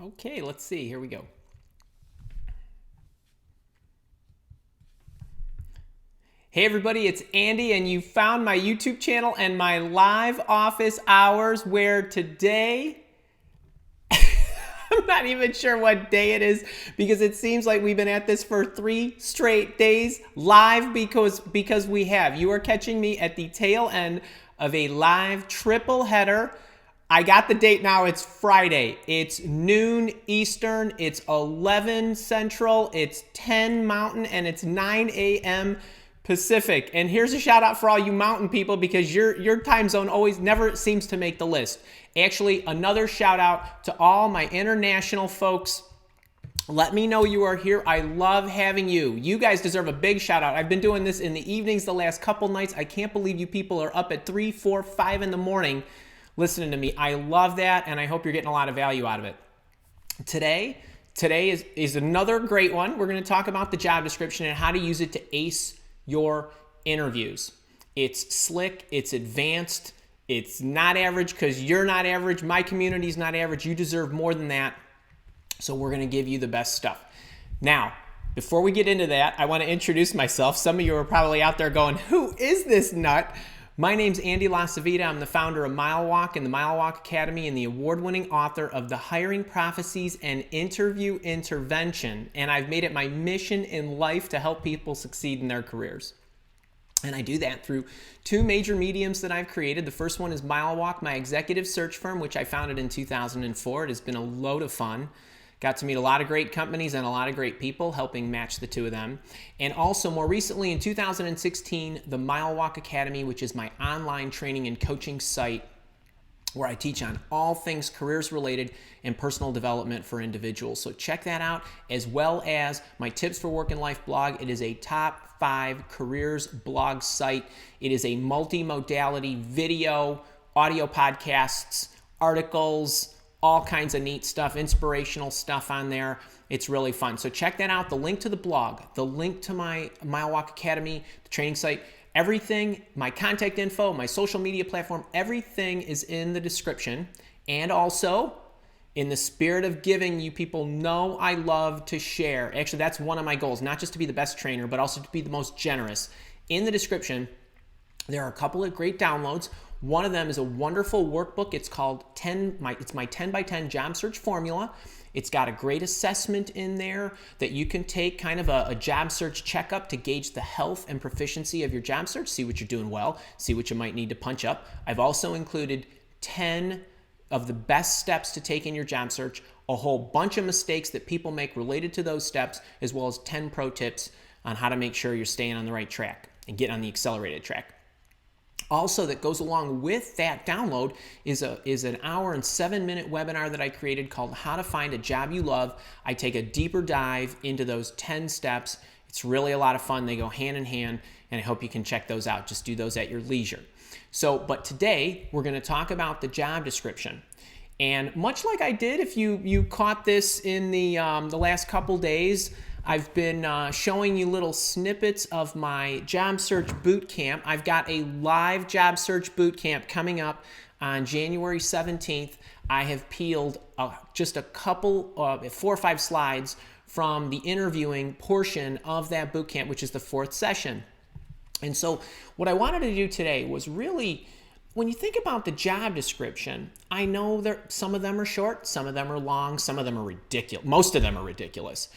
Okay, let's see. Here we go. Hey everybody, it's Andy, and you found my YouTube channel and my live office hours where today, I'm not even sure what day it is because it seems like we've been at this for 3 straight days live because we have. You are catching me at the tail end of a live triple header. I got the date now. It's Friday. It's noon Eastern. It's 11 Central. It's 10 Mountain, and it's 9 a.m. Pacific. And here's a shout out for all you mountain people because your time zone always never seems to make the list. Actually, another shout out to all my international folks. Let me know you are here. I love having you. You guys deserve a big shout out. I've been doing this in the evenings the last couple nights. I can't believe you people are up at 3, 4, 5 in the morning listening to me. I love that, and I hope you're getting a lot of value out of it. Today is another great one. We're going to talk about the job description and how to use it to ace your interviews. It's slick, it's advanced, it's not average because you're not average. My community's not average. You deserve more than that. So we're going to give you the best stuff. Now, before we get into that, I want to introduce myself. Some of you are probably out there going, who is this nut? My name's Andy LaCivita. I'm the founder of Mile Walk and the Mile Walk Academy and the award-winning author of The Hiring Prophecies and Interview Intervention. And I've made it my mission in life to help people succeed in their careers. And I do that through 2 major mediums that I've created. The first one is Mile Walk, my executive search firm, which I founded in 2004. It has been a load of fun. Got to meet a lot of great companies and a lot of great people, helping match the 2 of them. And also more recently in 2016, the Mile Walk Academy, which is my online training and coaching site where I teach on all things careers related and personal development for individuals. So check that out, as well as my Tips for Work and Life blog. It is a top 5 careers blog site. It is a multi-modality video, audio podcasts, articles, all kinds of neat stuff, inspirational stuff on there. It's really fun. So check that out. The link to the blog, the link to my Mile Walk Academy, the training site, everything, my contact info, my social media platform, everything is in the description. And also, in the spirit of giving, you people know I love to share. Actually, that's one of my goals, not just to be the best trainer, but also to be the most generous. In the description, there are a couple of great downloads. One of them is a wonderful workbook. It's called it's my 10 by 10 job search formula. It's got a great assessment in there that you can take, kind of a job search checkup to gauge the health and proficiency of your job search, see what you're doing well, see what you might need to punch up. I've also included 10 of the best steps to take in your job search, a whole bunch of mistakes that people make related to those steps, as well as 10 pro tips on how to make sure you're staying on the right track and get on the accelerated track. Also, that goes along with that download is an hour and 7-minute webinar that I created called How to Find a Job You Love. I take a deeper dive into those 10 steps. It's really a lot of fun. They go hand in hand, and I hope you can check those out. Just do those at your leisure. So, but today we're going to talk about the job description. And much like I did, if you caught this in the last couple days, I've been showing you little snippets of my job search bootcamp. I've got a live job search bootcamp coming up on January 17th. I have peeled just a couple, 4 or 5 slides from the interviewing portion of that bootcamp, which is the 4th session. And so what I wanted to do today was really, when you think about the job description, I know some of them are short, some of them are long, some of them are ridiculous. Most of them are ridiculous.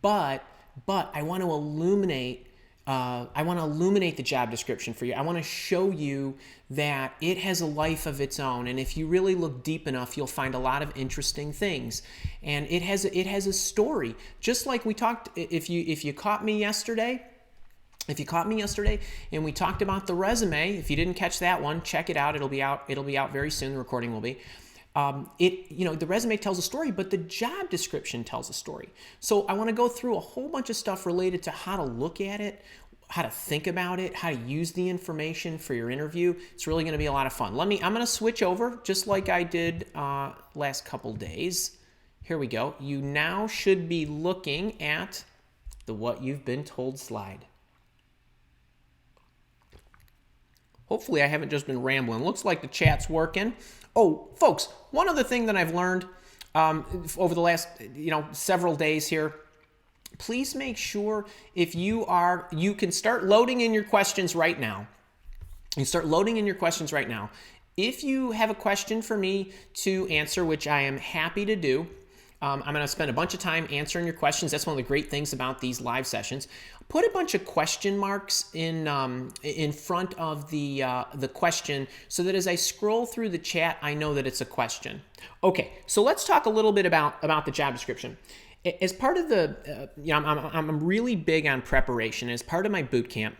But I want to illuminate the job description for you. I want to show you that it has a life of its own, and if you really look deep enough, you'll find a lot of interesting things. And it has a story, just like we talked. If you caught me yesterday. If you caught me yesterday and we talked about the resume, if you didn't catch that one, check it out. It'll be out very soon. The recording will be. The resume tells a story, but the job description tells a story. So I want to go through a whole bunch of stuff related to how to look at it, how to think about it, how to use the information for your interview. It's really going to be a lot of fun. I'm going to switch over just like I did last couple days. Here we go. You now should be looking at the what you've been told slide. Hopefully I haven't just been rambling. Looks like the chat's working. Oh, folks, one other thing that I've learned over the last, several days here. Please make sure if you can start loading in your questions right now. If you have a question for me to answer, which I am happy to do, I'm going to spend a bunch of time answering your questions. That's one of the great things about these live sessions. Put a bunch of question marks in front of the question so that as I scroll through the chat, I know that it's a question. Okay, so let's talk a little bit about the job description. As part of the, I'm really big on preparation. As part of my boot camp,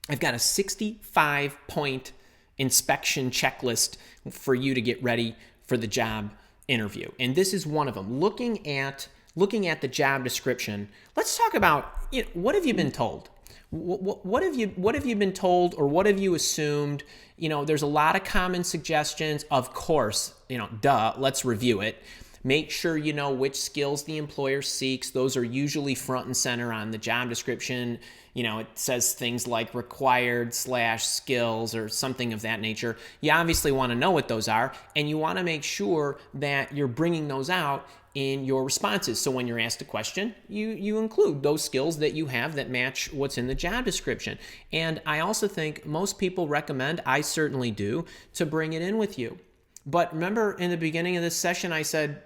I've got a 65-point inspection checklist for you to get ready for the job interview. And this is one of them. Looking at the job description, let's talk about, what have you been told? What have you been told, or what have you assumed? There's a lot of common suggestions. Of course, let's review it. Make sure you know which skills the employer seeks. Those are usually front and center on the job description. It says things like required/skills or something of that nature. You obviously want to know what those are, and you want to make sure that you're bringing those out in your responses. So when you're asked a question, you include those skills that you have that match what's in the job description. And I also think most people recommend, I certainly do, to bring it in with you. But remember, in the beginning of this session, I said,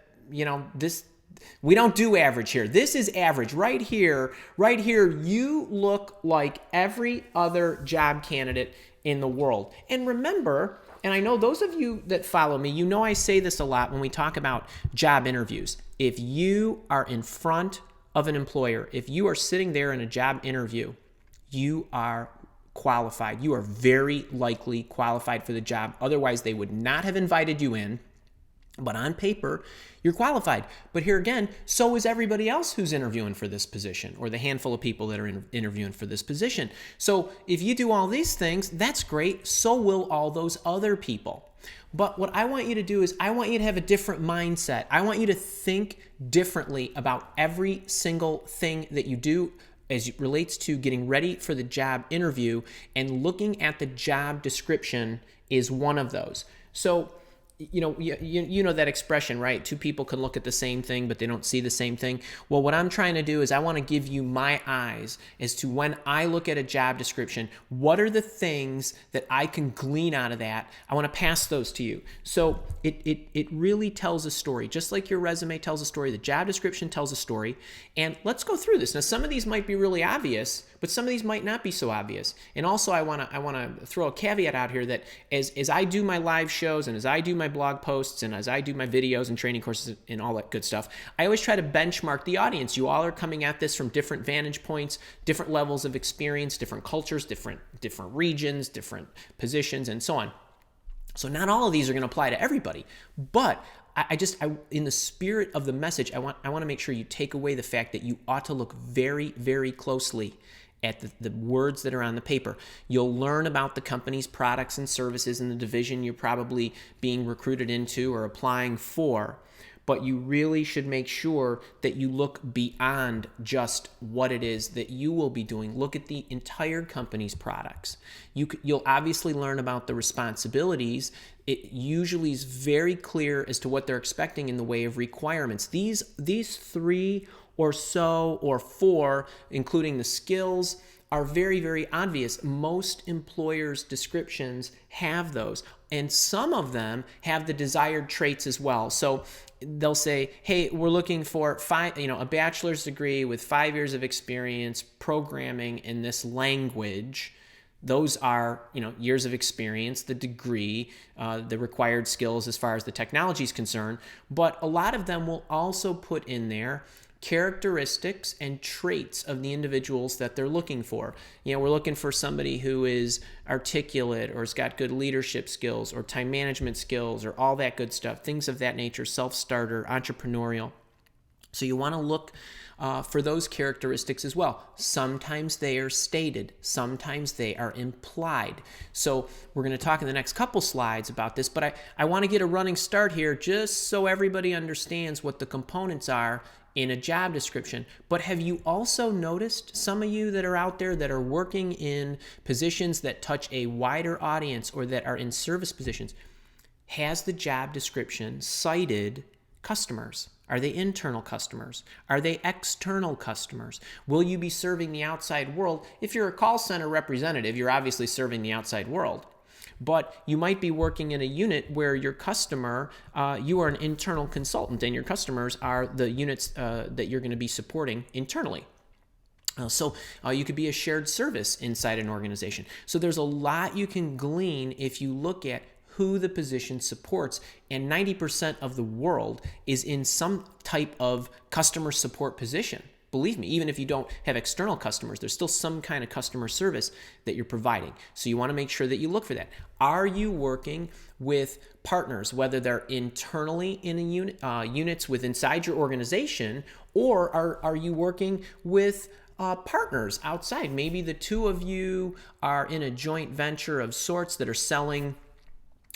we don't do average here. This is average. Right here, you look like every other job candidate in the world. And remember, and I know those of you that follow me, I say this a lot when we talk about job interviews. If you are in front of an employer, if you are sitting there in a job interview, you are qualified. You are very likely qualified for the job. Otherwise, they would not have invited you in. But on paper, you're qualified. But here again, so is everybody else who's interviewing for this position, or the handful of people that are interviewing for this position. So if you do all these things, that's great. So will all those other people. But what I want you to do is I want you to have a different mindset. I want you to think differently about every single thing that you do as it relates to getting ready for the job interview, and looking at the job description is one of those. So you know that expression, right? Two people can look at the same thing, but they don't see the same thing. Well, what I'm trying to do is I want to give you my eyes as to when I look at a job description, what are the things that I can glean out of that? I want to pass those to you. So it really tells a story. Just like your resume tells a story, the job description tells a story. And let's go through this. Now, some of these might be really obvious, but some of these might not be so obvious. And also, I want to throw a caveat out here that as I do my live shows, and as I do my blog posts, and as I do my videos and training courses and all that good stuff, I always try to benchmark the audience. You all are coming at this from different vantage points, different levels of experience, different cultures, different regions, different positions, and so on. So not all of these are going to apply to everybody, but I in the spirit of the message, I want to make sure you take away the fact that you ought to look very, very closely at the words that are on the paper. You'll learn about the company's products and services in the division you're probably being recruited into or applying for, but you really should make sure that you look beyond just what it is that you will be doing. Look at the entire company's products. You'll obviously learn about the responsibilities. It usually is very clear as to what they're expecting in the way of requirements. These three or so, or four, including the skills, are very, very obvious. Most employers' descriptions have those, and some of them have the desired traits as well. So they'll say, hey, we're looking for a bachelor's degree with 5 years of experience programming in this language. Those are, years of experience, the degree, the required skills as far as the technology is concerned. But a lot of them will also put in there characteristics and traits of the individuals that they're looking for. We're looking for somebody who is articulate, or has got good leadership skills, or time management skills, or all that good stuff, things of that nature, self-starter, entrepreneurial. So you want to look for those characteristics as well. Sometimes they are stated, sometimes they are implied. So we're going to talk in the next couple slides about this, but I want to get a running start here just so everybody understands what the components are in a job description. But have you also noticed, some of you that are out there that are working in positions that touch a wider audience or that are in service positions, has the job description cited customers? Are they internal customers? Are they external customers? Will you be serving the outside world? If you're a call center representative, you're obviously serving the outside world. But you might be working in a unit where your customer, you are an internal consultant, and your customers are the units that you're going to be supporting internally. So you could be a shared service inside an organization. So there's a lot you can glean if you look at who the position supports, and 90% of the world is in some type of customer support position. Believe me, even if you don't have external customers, there's still some kind of customer service that you're providing. So you want to make sure that you look for that. Are you working with partners, whether they're internally in a unit, units with inside your organization, or are you working with partners outside? Maybe the two of you are in a joint venture of sorts that are selling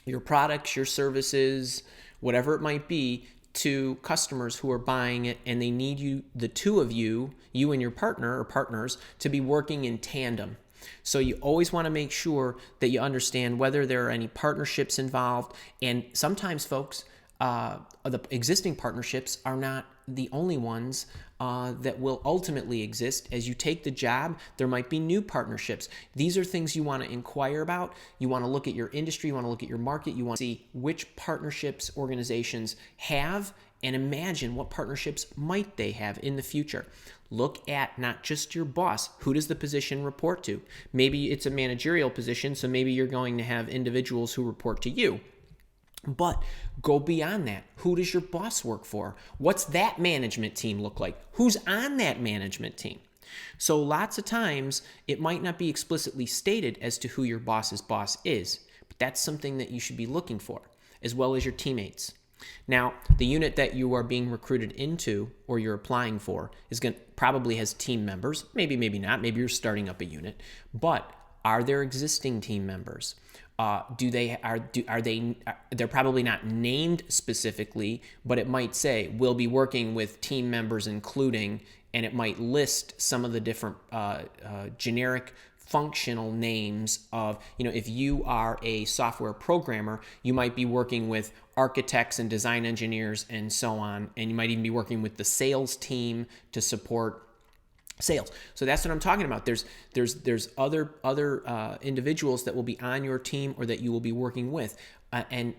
your products, your services, whatever it might be, to customers who are buying it, and they need you, the two of you, you and your partner or partners, to be working in tandem. So you always want to make sure that you understand whether there are any partnerships involved. And sometimes, folks, the existing partnerships are not the only ones that will ultimately exist. As you take the job, there might be new partnerships. These are things you want to inquire about. You want to look at your industry, you want to look at your market, you want to see which partnerships organizations have, and imagine what partnerships might they have in the future. Look at not just your boss. Who does the position report to? Maybe it's a managerial position, so maybe you're going to have individuals who report to you. But go beyond that. Who does your boss work for? What's that management team look like? Who's on that management team? So lots of times it might not be explicitly stated as to who your boss's boss is, but that's something that you should be looking for, as well as your teammates. Now, the unit that you are being recruited into or you're applying for probably has team members. Maybe not. Maybe you're starting up a unit. But are there existing team members? They're probably not named specifically, but it might say we'll be working with team members including, and it might list some of the different generic functional names of, if you are a software programmer, you might be working with architects and design engineers and so on, and you might even be working with the sales team to support sales. So that's what I'm talking about. There's other individuals that will be on your team or that you will be working with, and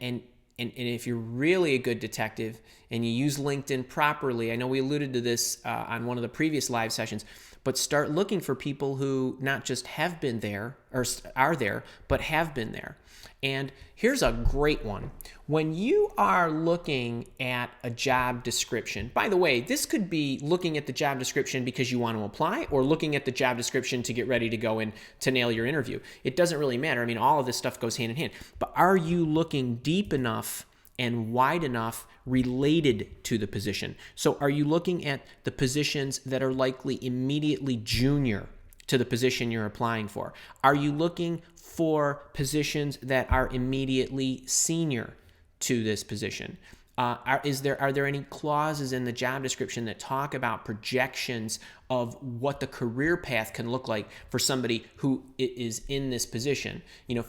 if you're really a good detective and you use LinkedIn properly, I know we alluded to this on one of the previous live sessions, but start looking for people who not just have been there or are there, but have been there. And here's a great one. When you are looking at a job description, by the way, this could be looking at the job description because you want to apply, or looking at the job description to get ready to go in to nail your interview. It doesn't really matter. I mean, all of this stuff goes hand in hand. But are you looking deep enough and wide enough related to the position? So are you looking at the positions that are likely immediately junior to the position you're applying for? Are you looking for positions that are immediately senior to this position? Are there any clauses in the job description that talk about projections of what the career path can look like for somebody who is in this position?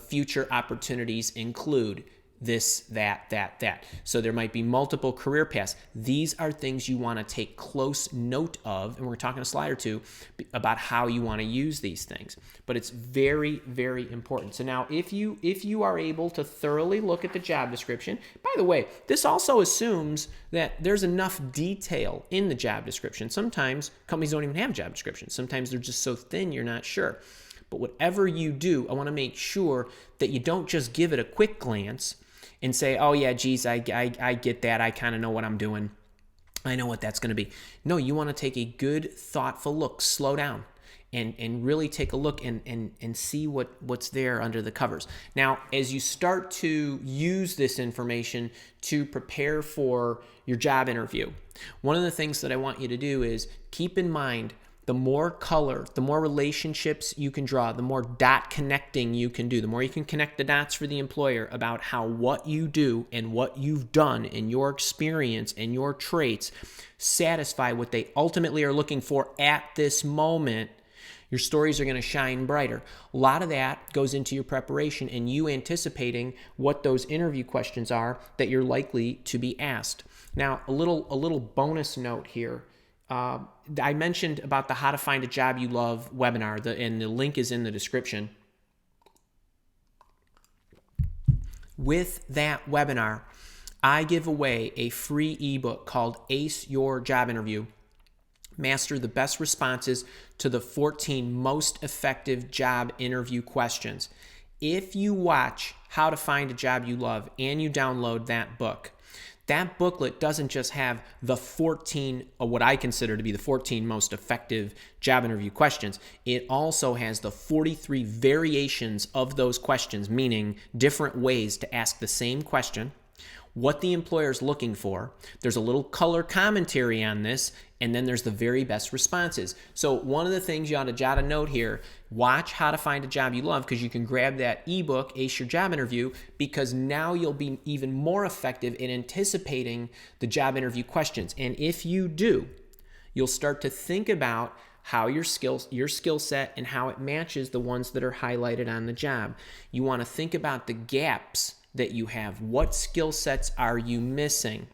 Future opportunities include this, that. So there might be multiple career paths. These are things you want to take close note of, and we're talking a slide or two about how you want to use these things. But it's very, very important. So now if you are able to thoroughly look at the job description, by the way, this also assumes that there's enough detail in the job description. Sometimes companies don't even have job descriptions. Sometimes they're just so thin you're not sure. But whatever you do, I want to make sure that you don't just give it a quick glance and say, oh yeah, geez, I get that. I kind of know what I'm doing. I know what that's going to be. No, you want to take a good, thoughtful look, slow down, and really take a look and see what's there under the covers. Now, as you start to use this information to prepare for your job interview, one of the things that I want you to do is keep in mind the more color, the more relationships you can draw, the more dot connecting you can do, the more you can connect the dots for the employer about how what you do and what you've done and your experience and your traits satisfy what they ultimately are looking for at this moment. Your stories are going to shine brighter. A lot of that goes into your preparation and you anticipating what those interview questions are that you're likely to be asked. Now, a little bonus note here. I mentioned about the How to Find a Job You Love webinar, and the link is in the description. With that webinar, I give away a free ebook called Ace Your Job Interview. Master the best responses to the 14 most effective job interview questions. If you watch How to Find a Job You Love and you download that book, that booklet doesn't just have the 14, or what I consider to be the 14 most effective job interview questions. It also has the 43 variations of those questions, meaning different ways to ask the same question, what the employer is looking for. There's a little color commentary on this, and then there's the very best responses. So one of the things you ought to jot a note here, watch How to Find a Job You Love, because you can grab that ebook, Ace Your Job Interview, because now you'll be even more effective in anticipating the job interview questions. And if you do, you'll start to think about how your skill set and how it matches the ones that are highlighted on the job. You want to think about the gaps that you have. What skill sets are you missing?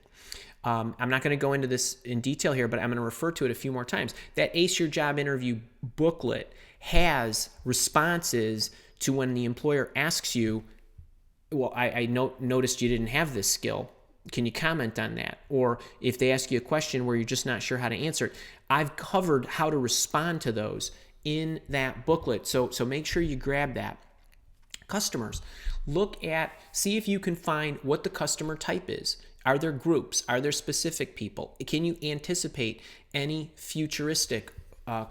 I'm not going to go into this in detail here, but I'm going to refer to it a few more times. That Ace Your Job Interview booklet has responses to when the employer asks you, well, I noticed you didn't have this skill. Can you comment on that? Or if they ask you a question where you're just not sure how to answer it, I've covered how to respond to those in that booklet. So make sure you grab that. Customers, see if you can find what the customer type is. Are there groups? Are there specific people? Can you anticipate any futuristic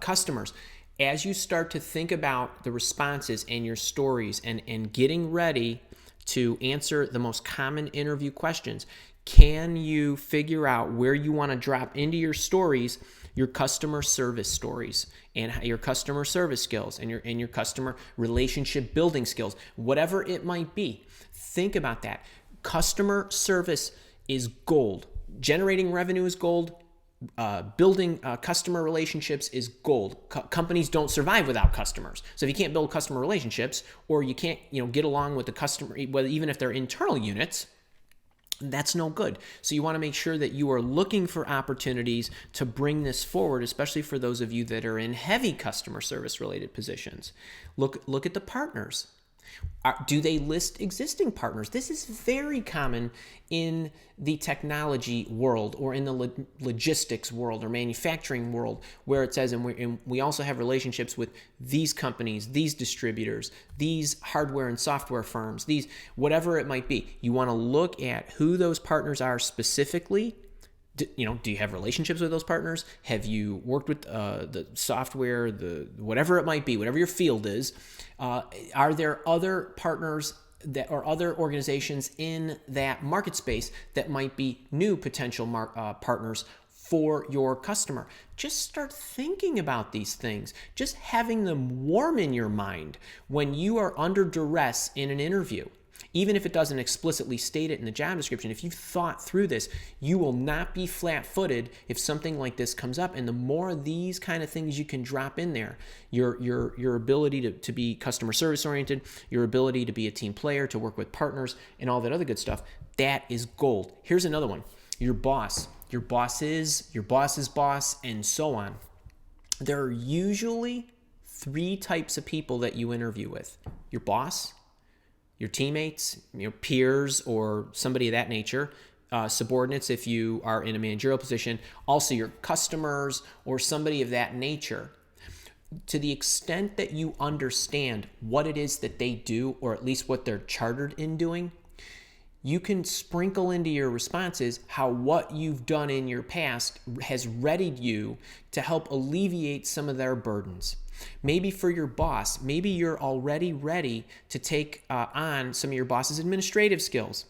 customers? As you start to think about the responses and your stories and getting ready to answer the most common interview questions, can you figure out where you want to drop into your stories your customer service stories and your customer service skills and your customer relationship building skills, whatever it might be? Think about that. Customer service is gold. Generating revenue is gold. Building customer relationships is gold. Companies don't survive without customers. So if you can't build customer relationships, or you can't get along with the customer, whether even if they're internal units, that's no good. So you want to make sure that you are looking for opportunities to bring this forward, especially for those of you that are in heavy customer service related positions. Look at the partners. Do they list existing partners? This is very common in the technology world or in the logistics world or manufacturing world, where it says, and we also have relationships with these companies, these distributors, these hardware and software firms, these whatever it might be. You want to look at who those partners are specifically. Do you have relationships with those partners? Have you worked with the software, whatever it might be, whatever your field is? Are there other partners or other organizations in that market space that might be new potential partners for your customer? Just start thinking about these things. Just having them warm in your mind when you are under duress in an interview. Even if it doesn't explicitly state it in the job description, if you've thought through this, you will not be flat-footed if something like this comes up. And the more of these kind of things you can drop in there, your ability to be customer service oriented, your ability to be a team player, to work with partners, and all that other good stuff, that is gold. Here's another one. Your boss, your boss's boss, and so on. There are usually 3 types of people that you interview with. Your boss, your teammates, peers, or somebody of that nature, subordinates if you are in a managerial position, also your customers or somebody of that nature. To the extent that you understand what it is that they do, or at least what they're chartered in doing, you can sprinkle into your responses how what you've done in your past has readied you to help alleviate some of their burdens. Maybe for your boss, maybe you're already ready to take on some of your boss's administrative skills.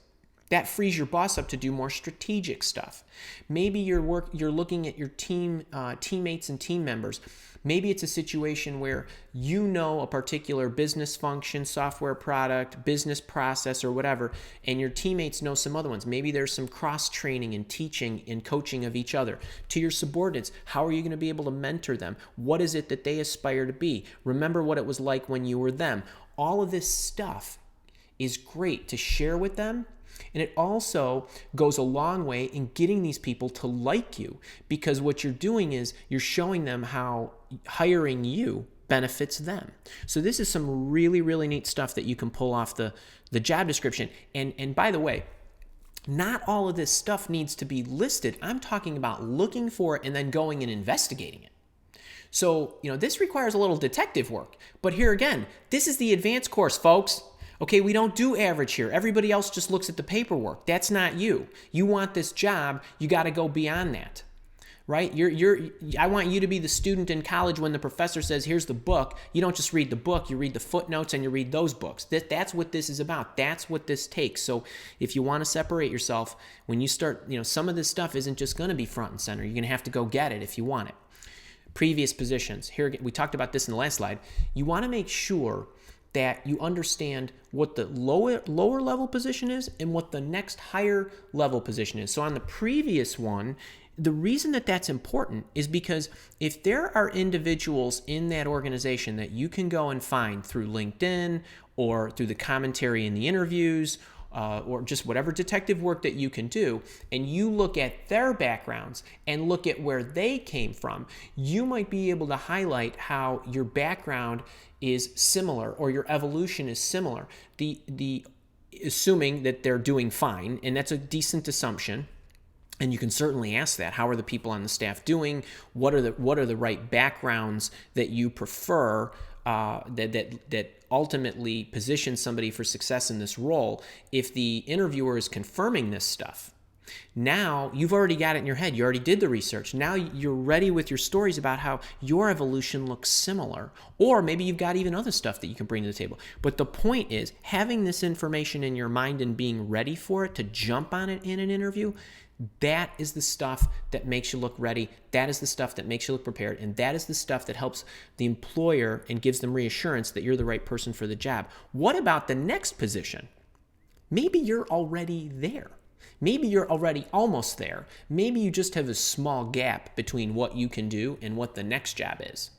That frees your boss up to do more strategic stuff. Maybe you're looking at your teammates and team members. Maybe it's a situation where you know a particular business function, software product, business process, or whatever, and your teammates know some other ones. Maybe there's some cross-training and teaching and coaching of each other. To your subordinates, how are you going to be able to mentor them? What is it that they aspire to be? Remember what it was like when you were them. All of this stuff is great to share with them. And it also goes a long way in getting these people to like you, because what you're doing is you're showing them how hiring you benefits them. So this is some really, really neat stuff that you can pull off the job description. And by the way, not all of this stuff needs to be listed. I'm talking about looking for it and then going and investigating it. So, this requires a little detective work. But here again, this is the advanced course, folks. Okay, we don't do average here. Everybody else just looks at the paperwork. That's not you. You want this job, you got to go beyond that. Right? I want you to be the student in college when the professor says, here's the book. You don't just read the book, you read the footnotes and you read those books. That's what this is about. That's what this takes. So if you want to separate yourself, when you start, some of this stuff isn't just going to be front and center. You're going to have to go get it if you want it. Previous positions. Here, we talked about this in the last slide. You want to make sure that you understand what the lower level position is and what the next higher level position is. So on the previous one, the reason that that's important is because if there are individuals in that organization that you can go and find through LinkedIn or through the commentary in the interviews, or just whatever detective work that you can do, and you look at their backgrounds and look at where they came from, you might be able to highlight how your background is similar or your evolution is similar. The assuming that they're doing fine, and that's a decent assumption. And you can certainly ask that. How are the people on the staff doing? What are the right backgrounds that you prefer that ultimately position somebody for success in this role? If the interviewer is confirming this stuff, now you've already got it in your head. You already did the research. Now you're ready with your stories about how your evolution looks similar. Or maybe you've got even other stuff that you can bring to the table. But the point is, having this information in your mind and being ready for it to jump on it in an interview, that is the stuff that makes you look ready. That is the stuff that makes you look prepared. And that is the stuff that helps the employer and gives them reassurance that you're the right person for the job. What about the next position? Maybe you're already there. Maybe you're already almost there. Maybe you just have a small gap between what you can do and what the next job is.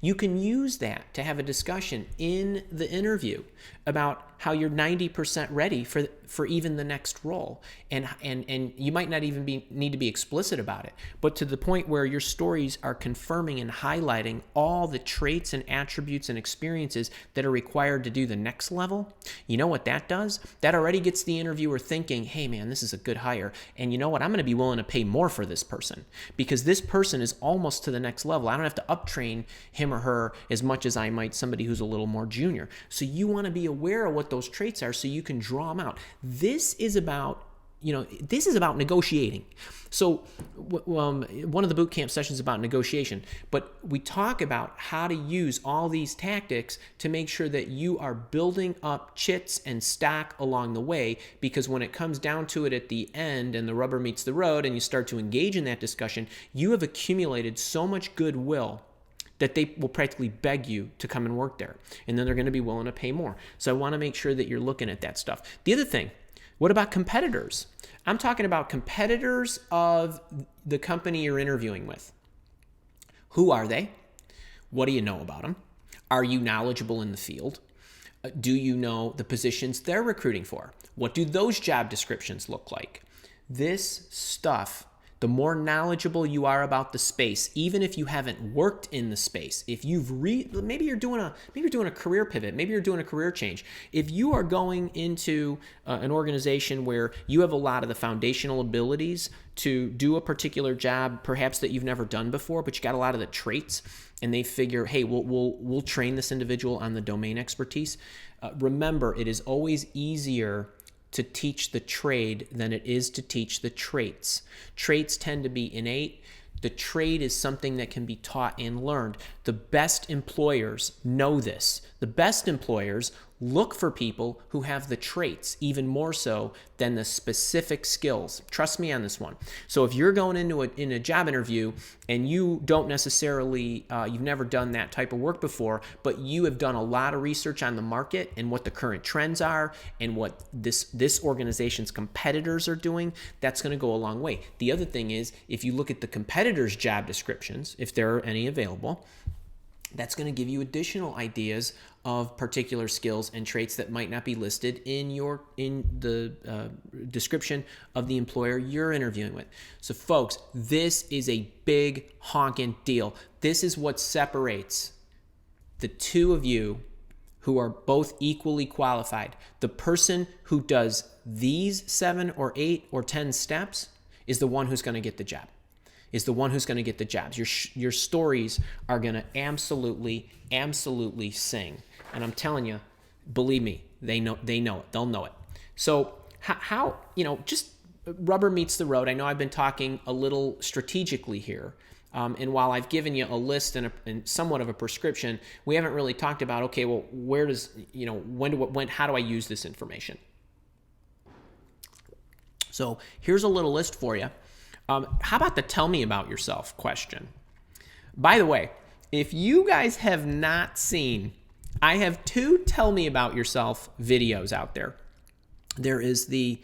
You can use that to have a discussion in the interview about how you're 90% ready for even the next role. And you might not even need to be explicit about it, but to the point where your stories are confirming and highlighting all the traits and attributes and experiences that are required to do the next level. You know what that does? That already gets the interviewer thinking, hey man, this is a good hire. And you know what? I'm going to be willing to pay more for this person because this person is almost to the next level. I don't have to uptrain him or her as much as I might somebody who's a little more junior. So you want to be aware of what those traits are so you can draw them out. This is about negotiating. So one of the bootcamp sessions is about negotiation, but we talk about how to use all these tactics to make sure that you are building up chits and stock along the way, because when it comes down to it at the end and the rubber meets the road and you start to engage in that discussion, you have accumulated so much goodwill that they will practically beg you to come and work there. And then they're going to be willing to pay more. So I want to make sure that you're looking at that stuff. The other thing, what about competitors? I'm talking about competitors of the company you're interviewing with. Who are they? What do you know about them? Are you knowledgeable in the field? Do you know the positions they're recruiting for? What do those job descriptions look like? This stuff, the more knowledgeable you are about the space, even if you haven't worked in the space, if you've maybe you're doing a career pivot, maybe you're doing a career change. If you are going into an organization where you have a lot of the foundational abilities to do a particular job, perhaps that you've never done before, but you got a lot of the traits, and they figure, hey, we'll train this individual on the domain expertise. Remember, it is always easier to teach the trade than it is to teach the traits. Traits tend to be innate. The trade is something that can be taught and learned. The best employers know this. The best employers look for people who have the traits even more so than the specific skills. Trust me on this one. So if you're going into a job interview and you don't necessarily, you've never done that type of work before, but you have done a lot of research on the market and what the current trends are and what this organization's competitors are doing, that's going to go a long way. The other thing is, if you look at the competitors' job descriptions, if there are any available, that's going to give you additional ideas of particular skills and traits that might not be listed in the description of the employer you're interviewing with. So folks, this is a big honking deal. This is what separates the two of you who are both equally qualified. The person who does these 7 or 8 or 10 steps is the one who's going to get the job. Is the one who's going to get the jobs. Your stories are going to absolutely sing. And I'm telling you, believe me, they know it. They'll know it. So how just rubber meets the road. I know I've been talking a little strategically here. And while I've given you a list and somewhat of a prescription, we haven't really talked about, okay, well, where does, how do I use this information? So here's a little list for you. How about the tell me about yourself question? By the way, if you guys have not seen, I have 2 tell me about yourself videos out there. There is a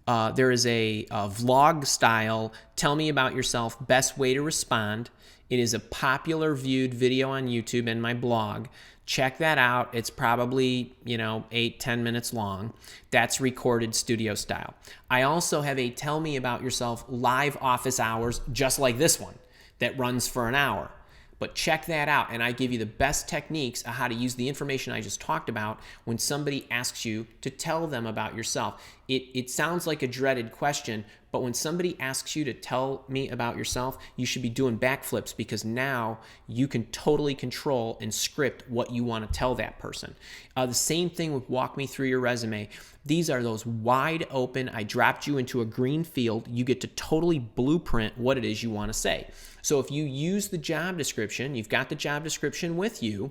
vlog style tell me about yourself, best way to respond. It is a popular viewed video on YouTube and my blog. Check that out. It's probably, 8-10 minutes long. That's recorded studio style. I also have a tell me about yourself live office hours, just like this one, that runs for an hour. But check that out, and I give you the best techniques on how to use the information I just talked about when somebody asks you to tell them about yourself. It sounds like a dreaded question, but when somebody asks you to tell me about yourself, you should be doing backflips, because now you can totally control and script what you want to tell that person. The same thing with walk me through your resume. These are those wide open, I dropped you into a green field. You get to totally blueprint what it is you want to say. So if you use the job description, you've got the job description with you,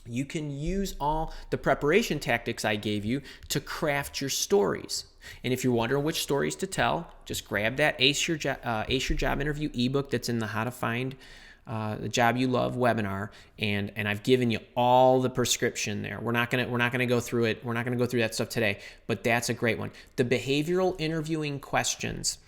you can use all the preparation tactics I gave you to craft your stories. And if you're wondering which stories to tell, just grab that Ace Your Job Interview ebook that's in the How to Find the Job You Love webinar, and I've given you all the prescription there. We're not gonna go through it. We're not gonna go through that stuff today, but that's a great one. The behavioral interviewing questions.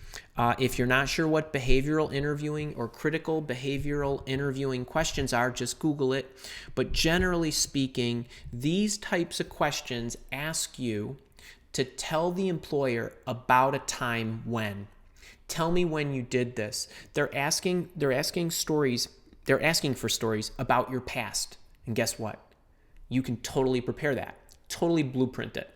If you're not sure what behavioral interviewing or critical behavioral interviewing questions are, just Google it. But generally speaking, these types of questions ask you to tell the employer about a time when. Tell me when you did this. They're asking stories. They're asking for stories about your past. And guess what? You can totally prepare that. Totally blueprint it.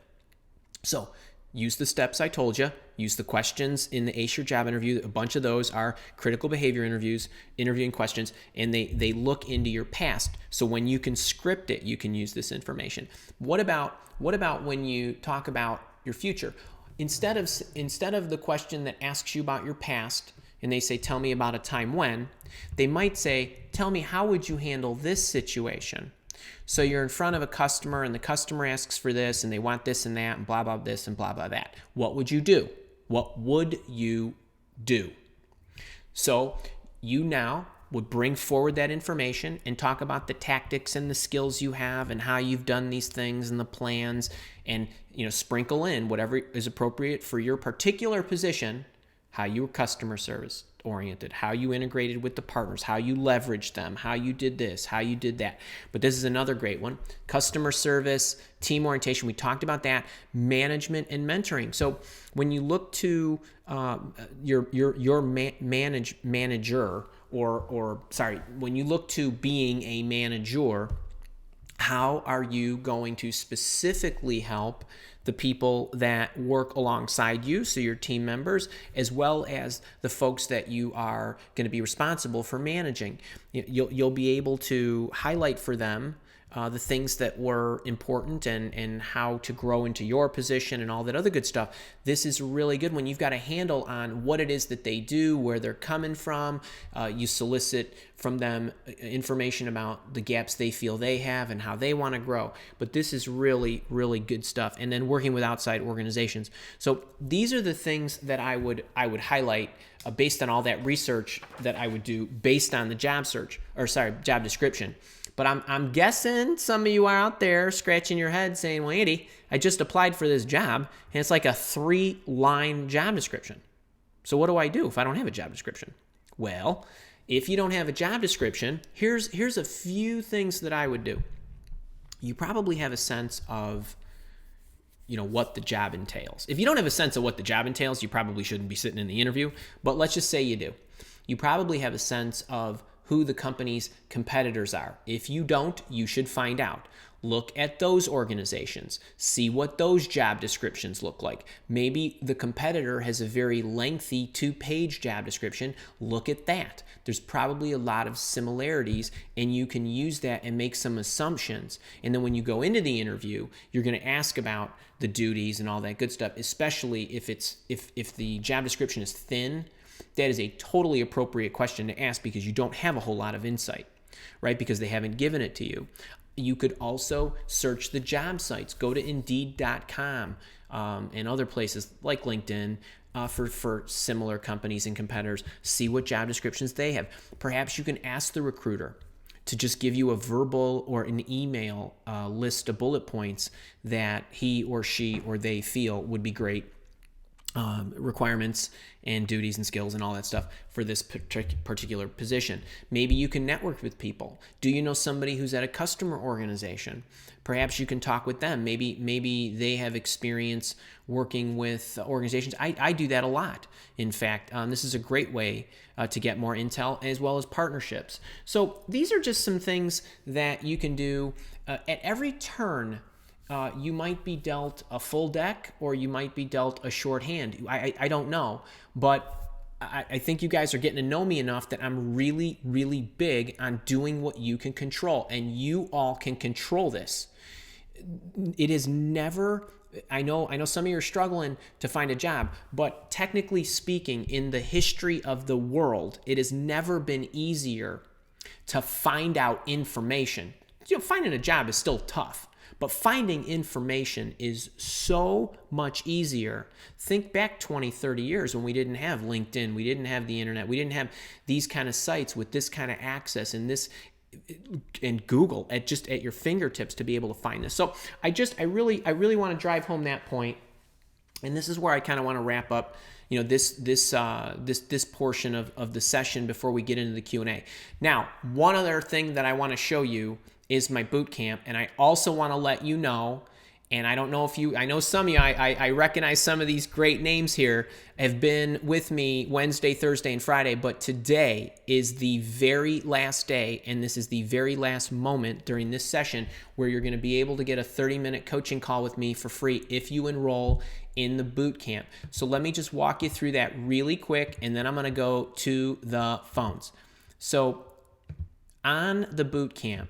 So use the steps I told you. Use the questions in the Ace Your Job Interview. A bunch of those are critical behavior interviewing questions, and they look into your past. So when you can script it, you can use this information. What about when you talk about your future? Instead of the question that asks you about your past, and they say, tell me about a time when, they might say, tell me how would you handle this situation? So you're in front of a customer, and the customer asks for this, and they want this and that, and blah, blah, this, and blah, blah, that. What would you do? What would you do? So you now would bring forward that information and talk about the tactics and the skills you have and how you've done these things and the plans, and sprinkle in whatever is appropriate for your particular position, how you were customer service oriented, how you integrated with the partners, how you leveraged them, how you did this, how you did that. But this is another great one. Customer service, team orientation, we talked about that, management and mentoring. So when you look to your manager, when you look to being a manager, how are you going to specifically help the people that work alongside you, so your team members, as well as the folks that you are going to be responsible for managing? You'll be able to highlight for them the things that were important and how to grow into your position and all that other good stuff. This is really good when you've got a handle on what it is that they do, where they're coming from. You solicit from them information about the gaps they feel they have and how they want to grow. But this is really, really good stuff. And then working with outside organizations. So these are the things that I would highlight based on all that research that I would do based on the job description. But I'm guessing some of you are out there scratching your head saying, well, Andy, I just applied for this job, and it's like a 3-line job description. So what do I do if I don't have a job description? Well, if you don't have a job description, here's a few things that I would do. You probably have a sense of what the job entails. If you don't have a sense of what the job entails, you probably shouldn't be sitting in the interview. But let's just say you do. You probably have a sense of who the company's competitors are. If you don't, you should find out. Look at those organizations. See what those job descriptions look like. Maybe the competitor has a very lengthy 2-page job description. Look at that. There's probably a lot of similarities, and you can use that and make some assumptions. And then when you go into the interview, you're going to ask about the duties and all that good stuff, especially if the job description is thin. That is a totally appropriate question to ask because you don't have a whole lot of insight, right? Because they haven't given it to you. You could also search the job sites. Go to Indeed.com and other places like LinkedIn for similar companies and competitors. See what job descriptions they have. Perhaps you can ask the recruiter to just give you a verbal or an email list of bullet points that he or she or they feel would be great. Requirements and duties and skills and all that stuff for this particular position. Maybe you can network with people. Do you know somebody who's at a customer organization? Perhaps you can talk with them. Maybe they have experience working with organizations. I do that a lot. In fact, this is a great way to get more intel as well as partnerships. So these are just some things that you can do at every turn. You might be dealt a full deck or you might be dealt a short hand. I don't know, but I think you guys are getting to know me enough that I'm really, really big on doing what you can control, and you all can control this. It is never, I know some of you are struggling to find a job, but technically speaking, in the history of the world, it has never been easier to find out information. Finding a job is still tough. But finding information is so much easier. Think back 20, 30 years when we didn't have LinkedIn, we didn't have the internet, we didn't have these kind of sites with this kind of access and Google at your fingertips to be able to find this. So I really want to drive home that point. And this is where I kind of want to wrap up, this portion of the session before we get into the Q&A. Now, one other thing that I want to show you is my boot camp, and I also want to let you know, and I don't know if I know some of you, I recognize some of these great names here have been with me Wednesday, Thursday, and Friday, but today is the very last day, and this is the very last moment during this session where you're going to be able to get a 30-minute coaching call with me for free if you enroll in the boot camp. So let me just walk you through that really quick, and then I'm going to go to the phones. So on the boot camp,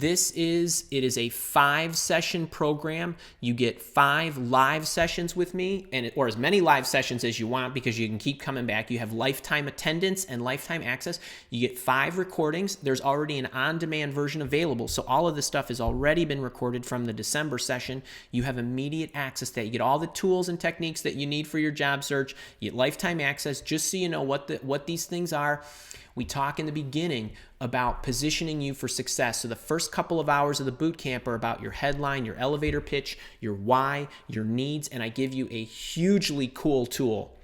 it is a 5-session program. You get 5 live sessions with me, or as many live sessions as you want because you can keep coming back. You have lifetime attendance and lifetime access. You get 5 recordings. There's already an on-demand version available. So all of this stuff has already been recorded from the December session. You have immediate access to that. You get all the tools and techniques that you need for your job search. You get lifetime access just so you know what these things are. We talk in the beginning about positioning you for success. So the first couple of hours of the boot camp are about your headline, your elevator pitch, your why, your needs, and I give you a hugely cool tool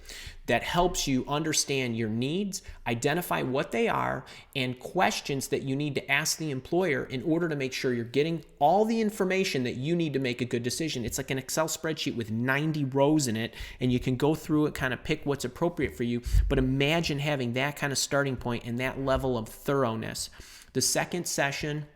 that helps you understand your needs, identify what they are, and questions that you need to ask the employer in order to make sure you're getting all the information that you need to make a good decision. It's like an Excel spreadsheet with 90 rows in it, and you can go through it, kind of pick what's appropriate for you. But imagine having that kind of starting point and that level of thoroughness. The second session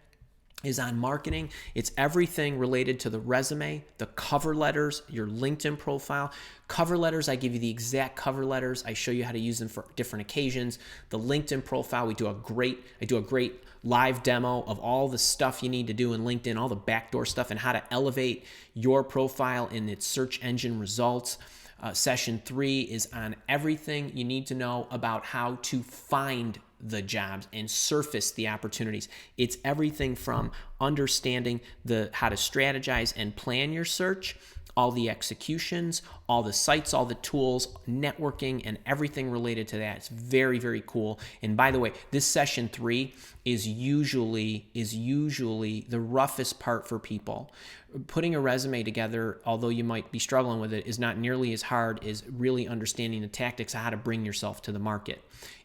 is on marketing. It's everything related to the resume, the cover letters, your LinkedIn profile. Cover letters, I give you the exact cover letters. I show you how to use them for different occasions. The LinkedIn profile, I do a great live demo of all the stuff you need to do in LinkedIn, all the backdoor stuff, and how to elevate your profile in its search engine results. Session 3 is on everything you need to know about how to find the jobs and surface the opportunities. It's everything from understanding how to strategize and plan your search, all the executions, all the sites, all the tools, networking, and everything related to that. It's very, very cool. And by the way, this session 3 is usually the roughest part for people. Putting a resume together, although you might be struggling with it, is not nearly as hard as really understanding the tactics of how to bring yourself to the market.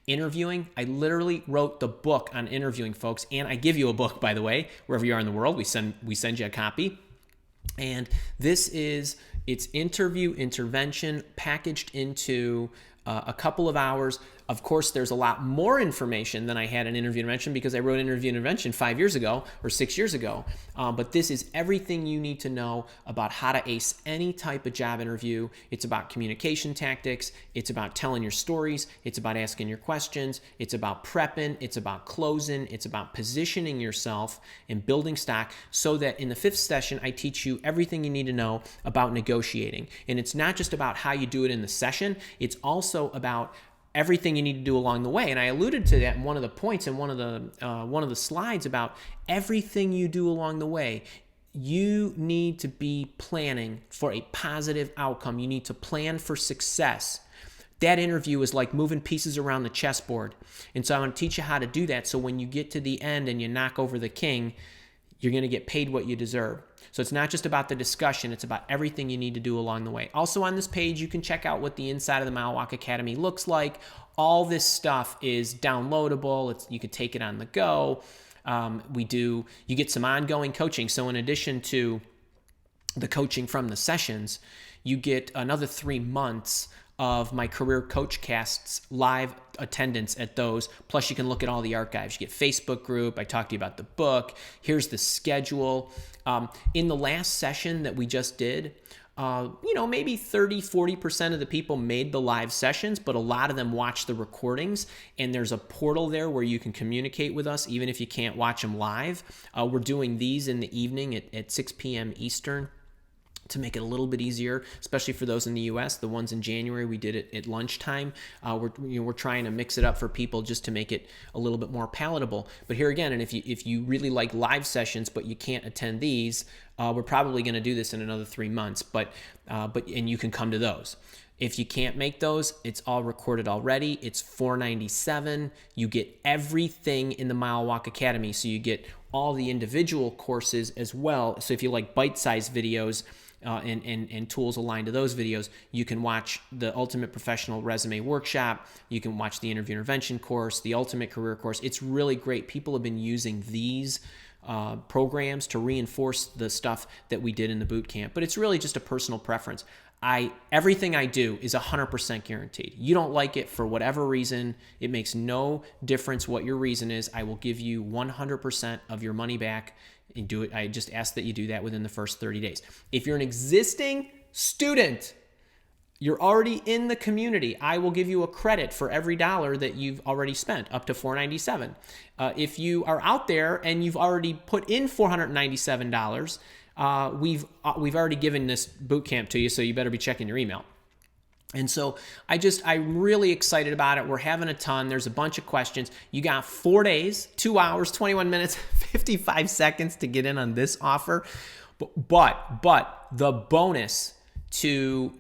Interviewing, I literally wrote the book on interviewing, folks, and I give you a book, by the way, wherever you are in the world. We send you a copy. And it's interview intervention packaged into a couple of hours. Of course, there's a lot more information than I had in interview intervention because I wrote interview intervention 5 years ago or 6 years ago. But this is everything you need to know about how to ace any type of job interview. It's about communication tactics. It's about telling your stories. It's about asking your questions. It's about prepping. It's about closing. It's about positioning yourself and building stock so that in the 5th session, I teach you everything you need to know about negotiating. And it's not just about how you do it in the session. It's also about everything you need to do along the way. And I alluded to that in one of the points in one of the slides about everything you do along the way. You need to be planning for a positive outcome. You need to plan for success. That interview is like moving pieces around the chessboard. And so I want to teach you how to do that so when you get to the end and you knock over the king, you're going to get paid what you deserve. So it's not just about the discussion, it's about everything you need to do along the way. Also on this page, you can check out what the inside of the Mile Walk Academy looks like. All this stuff is downloadable. You could take it on the go. You get some ongoing coaching. So in addition to the coaching from the sessions, you get another 3 months of my career coach casts live attendance at those. Plus you can look at all the archives. You get Facebook group. I talked to you about the book. Here's the schedule. In the last session that we just did, maybe 30-40% of the people made the live sessions, but a lot of them watched the recordings, and there's a portal there where you can communicate with us even if you can't watch them live. We're doing these in the evening at 6 p.m. Eastern to make it a little bit easier, especially for those in the U.S. The ones in January, we did it at lunchtime. We're trying to mix it up for people just to make it a little bit more palatable. But here again, and if you really like live sessions but you can't attend these, we're probably going to do this in another 3 months. But you can come to those. If you can't make those, it's all recorded already. It's $497. You get everything in the Mile Walk Academy. So you get all the individual courses as well. So if you like bite-sized videos, and tools aligned to those videos, you can watch the Ultimate Professional Resume Workshop. You can watch the Interview Intervention course, the Ultimate Career course. It's really great. People have been using these programs to reinforce the stuff that we did in the boot camp. But it's really just a personal preference. Everything I do is 100% guaranteed. You don't like it for whatever reason, it makes no difference what your reason is. I will give you 100% of your money back and do it. I just ask that you do that within the first 30 days. If you're an existing student, you're already in the community, I will give you a credit for every dollar that you've already spent, up to $497. If you are out there and you've already put in $497, we've already given this boot camp to you, so you better be checking your email. And so I'm really excited about it. We're having a ton. There's a bunch of questions. You got 4 days, 2 hours, 21 minutes, 55 seconds to get in on this offer. But the bonus to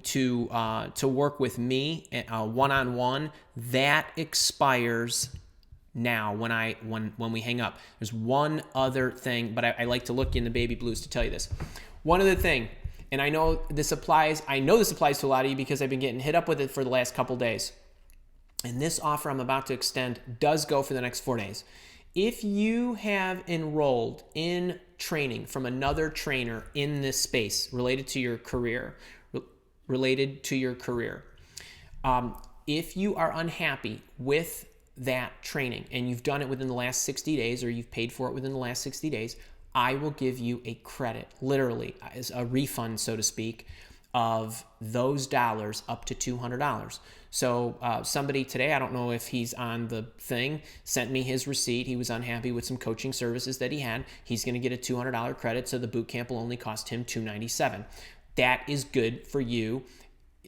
work with me one-on-one, that expires now when we hang up. There's one other thing, but I like to look in the baby blues to tell you this. One other thing. And I know this applies to a lot of you because I've been getting hit up with it for the last couple days. And this offer I'm about to extend does go for the next 4 days. If you have enrolled in training from another trainer in this space related to your career, if you are unhappy with that training and you've done it within the last 60 days or you've paid for it within the last 60 days, I will give you a credit, literally, as a refund, so to speak, of those dollars up to $200. So somebody today, I don't know if he's on the thing, sent me his receipt. He was unhappy with some coaching services that he had. He's going to get a $200 credit, so the boot camp will only cost him $297. That is good for you.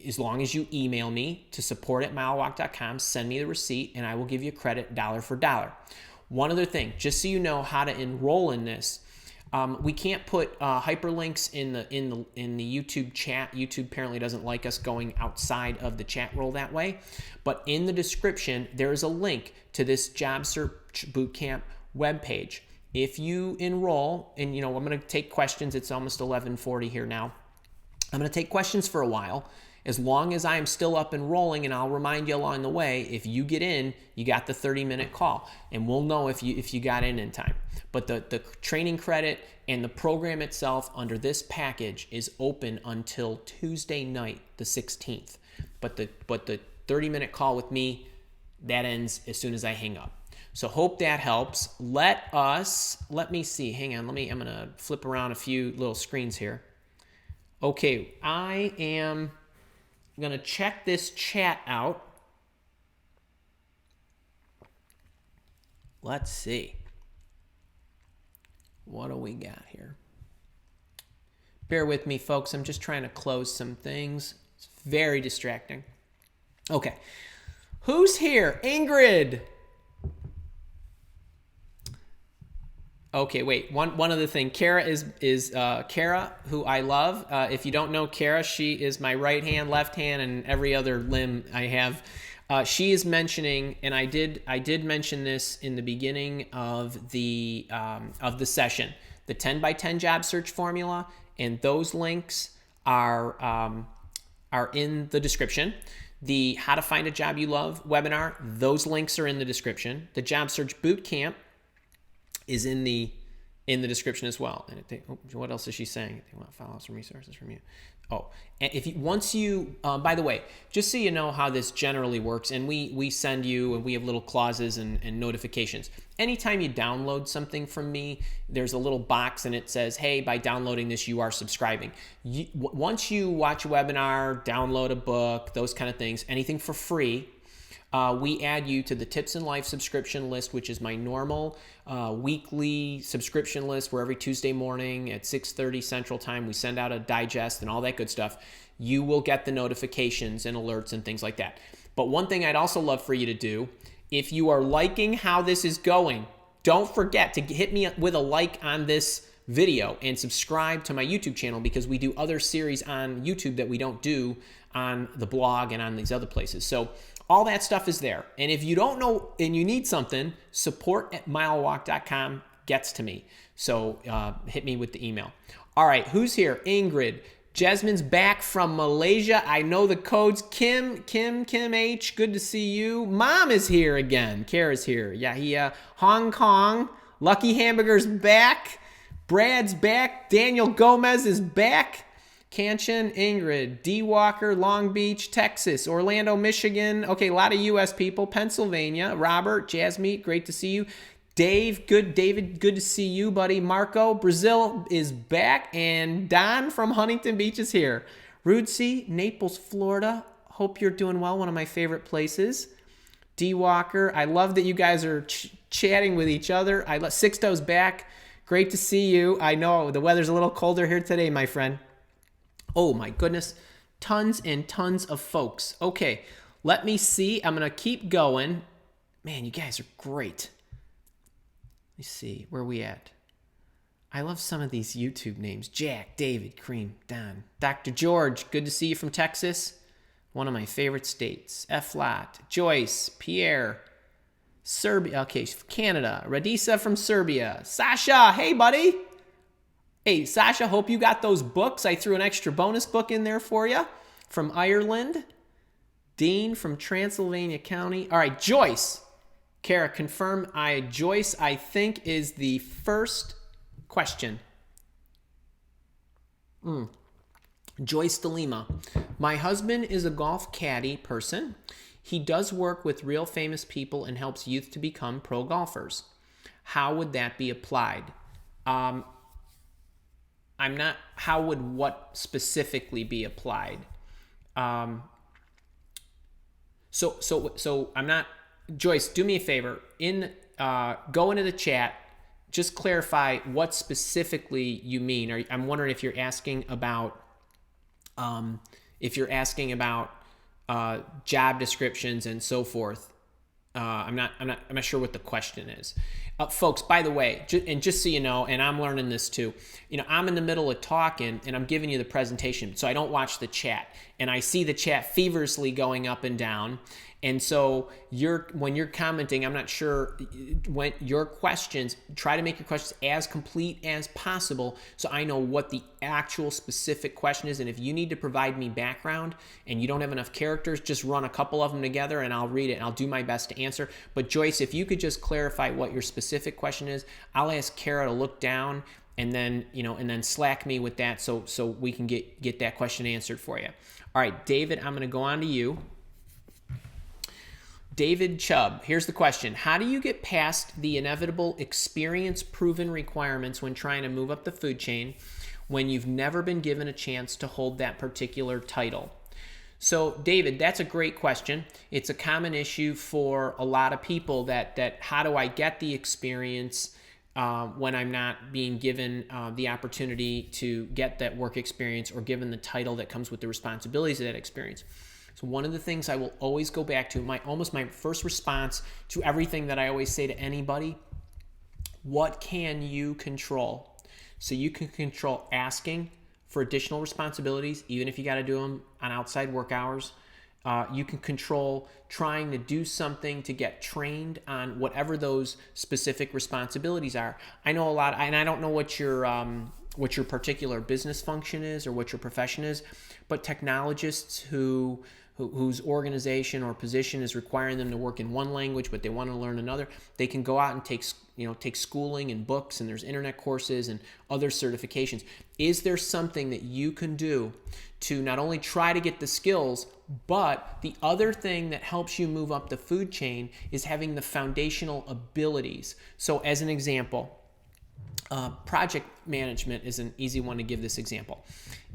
As long as you email me to support@milewalk.com, send me the receipt, and I will give you credit dollar for dollar. One other thing, just so you know how to enroll in this, we can't put hyperlinks in the YouTube chat. YouTube apparently doesn't like us going outside of the chat role that way. But in the description, there is a link to this Job Search Bootcamp webpage. If you enroll, and I'm going to take questions. It's almost 11:40 here now. I'm going to take questions for a while, as long as I am still up and rolling, and I'll remind you along the way. If you get in, you got the 30-minute call, and we'll know if you got in time. But the training credit and the program itself under this package is open until Tuesday night, the 16th. But the 30-minute call with me, that ends as soon as I hang up. So hope that helps. Let me see. Hang on. I'm going to flip around a few little screens here. Okay, I am going to check this chat out. Let's see. What do we got here? Bear with me, folks. I'm just trying to close some things. It's very distracting. Okay. Who's here? Ingrid. Okay, wait. One other thing. Kara is Kara, who I love. If you don't know Kara, she is my right hand, left hand, and every other limb I have. She is mentioning, and I did mention this in the beginning of the session, the 10 by 10 job search formula, and those links are in the description. The How to Find a Job You Love webinar, those links are in the description. The Job Search Bootcamp is in the description as well. And what else is she saying? They want to follow some resources from you. Oh, and once you, by the way, just so you know how this generally works, and we send you, and we have little clauses and notifications. Anytime you download something from me, there's a little box and it says, hey, by downloading this, you are subscribing. Once you watch a webinar, download a book, those kind of things, anything for free, we add you to the Tips in Life subscription list, which is my normal weekly subscription list, where every Tuesday morning at 6:30 Central Time, we send out a digest and all that good stuff. You will get the notifications and alerts and things like that. But one thing I'd also love for you to do, if you are liking how this is going, don't forget to hit me with a like on this video and subscribe to my YouTube channel, because we do other series on YouTube that we don't do on the blog and on these other places. So all that stuff is there. And if you don't know and you need something, support@milewalk.com gets to me. So hit me with the email. All right, who's here? Ingrid. Jasmine's back from Malaysia. I know the codes. Kim H, good to see you. Mom is here again. Kara's here. Yeah, Hong Kong. Lucky Hamburger's back. Brad's back. Daniel Gomez is back. Kanchan, Ingrid, D. Walker, Long Beach, Texas, Orlando, Michigan. Okay, a lot of U.S. people. Pennsylvania, Robert, Jasmine, great to see you. David, good to see you, buddy. Marco, Brazil is back, and Don from Huntington Beach is here. Rudesy, Naples, Florida. Hope you're doing well. One of my favorite places. D. Walker, I love that you guys are chatting with each other. Sixto's back. Great to see you. I know the weather's a little colder here today, my friend. Oh my goodness, tons and tons of folks. Okay, let me see. I'm going to keep going. Man, you guys are great. Let me see, where are we at? I love some of these YouTube names. Jack, David, Cream, Don. Dr. George, good to see you from Texas. One of my favorite states. F-Lot, Joyce, Pierre, Serbia. Okay, Canada. Radisa from Serbia. Sasha, hey buddy. Hey, Sasha, hope you got those books. I threw an extra bonus book in there for you from Ireland. Dean from Transylvania County. All right, Joyce. Kara, confirm. Joyce, I think, is the first question. Joyce DeLima. My husband is a golf caddy person. He does work with real famous people and helps youth to become pro golfers. How would that be applied? how would what specifically be applied? So I'm not, Joyce, do me a favor, go into the chat, just clarify what specifically you mean. I'm wondering if you're asking about, job descriptions and so forth. I'm not sure what the question is. Folks, by the way, just so you know, and I'm learning this too, I'm in the middle of talking and I'm giving you the presentation, so I don't watch the chat. And I see the chat feverishly going up and down. And so when you're commenting, I'm not sure when your questions, try to make your questions as complete as possible so I know what the actual specific question is. And if you need to provide me background and you don't have enough characters, just run a couple of them together and I'll read it and I'll do my best to answer. But Joyce, if you could just clarify what your specific question is, I'll ask Kara to look down and then slack me with that so we can get that question answered for you. All right, David, I'm going to go on to you. David Chubb, here's the question. How do you get past the inevitable experience-proven requirements when trying to move up the food chain when you've never been given a chance to hold that particular title? So, David, that's a great question. It's a common issue for a lot of people that how do I get the experience when I'm not being given the opportunity to get that work experience or given the title that comes with the responsibilities of that experience. So one of the things I will always go back to, my first response to everything that I always say to anybody, what can you control? So you can control asking for additional responsibilities, even if you got to do them on outside work hours. You can control trying to do something to get trained on whatever those specific responsibilities are. I know a lot, and I don't know what your particular business function is or what your profession is, but technologists whose organization or position is requiring them to work in one language, but they want to learn another, they can go out and take schooling and books, and there's internet courses and other certifications. Is there something that you can do to not only try to get the skills, but the other thing that helps you move up the food chain is having the foundational abilities? So as an example, project management is an easy one to give this example.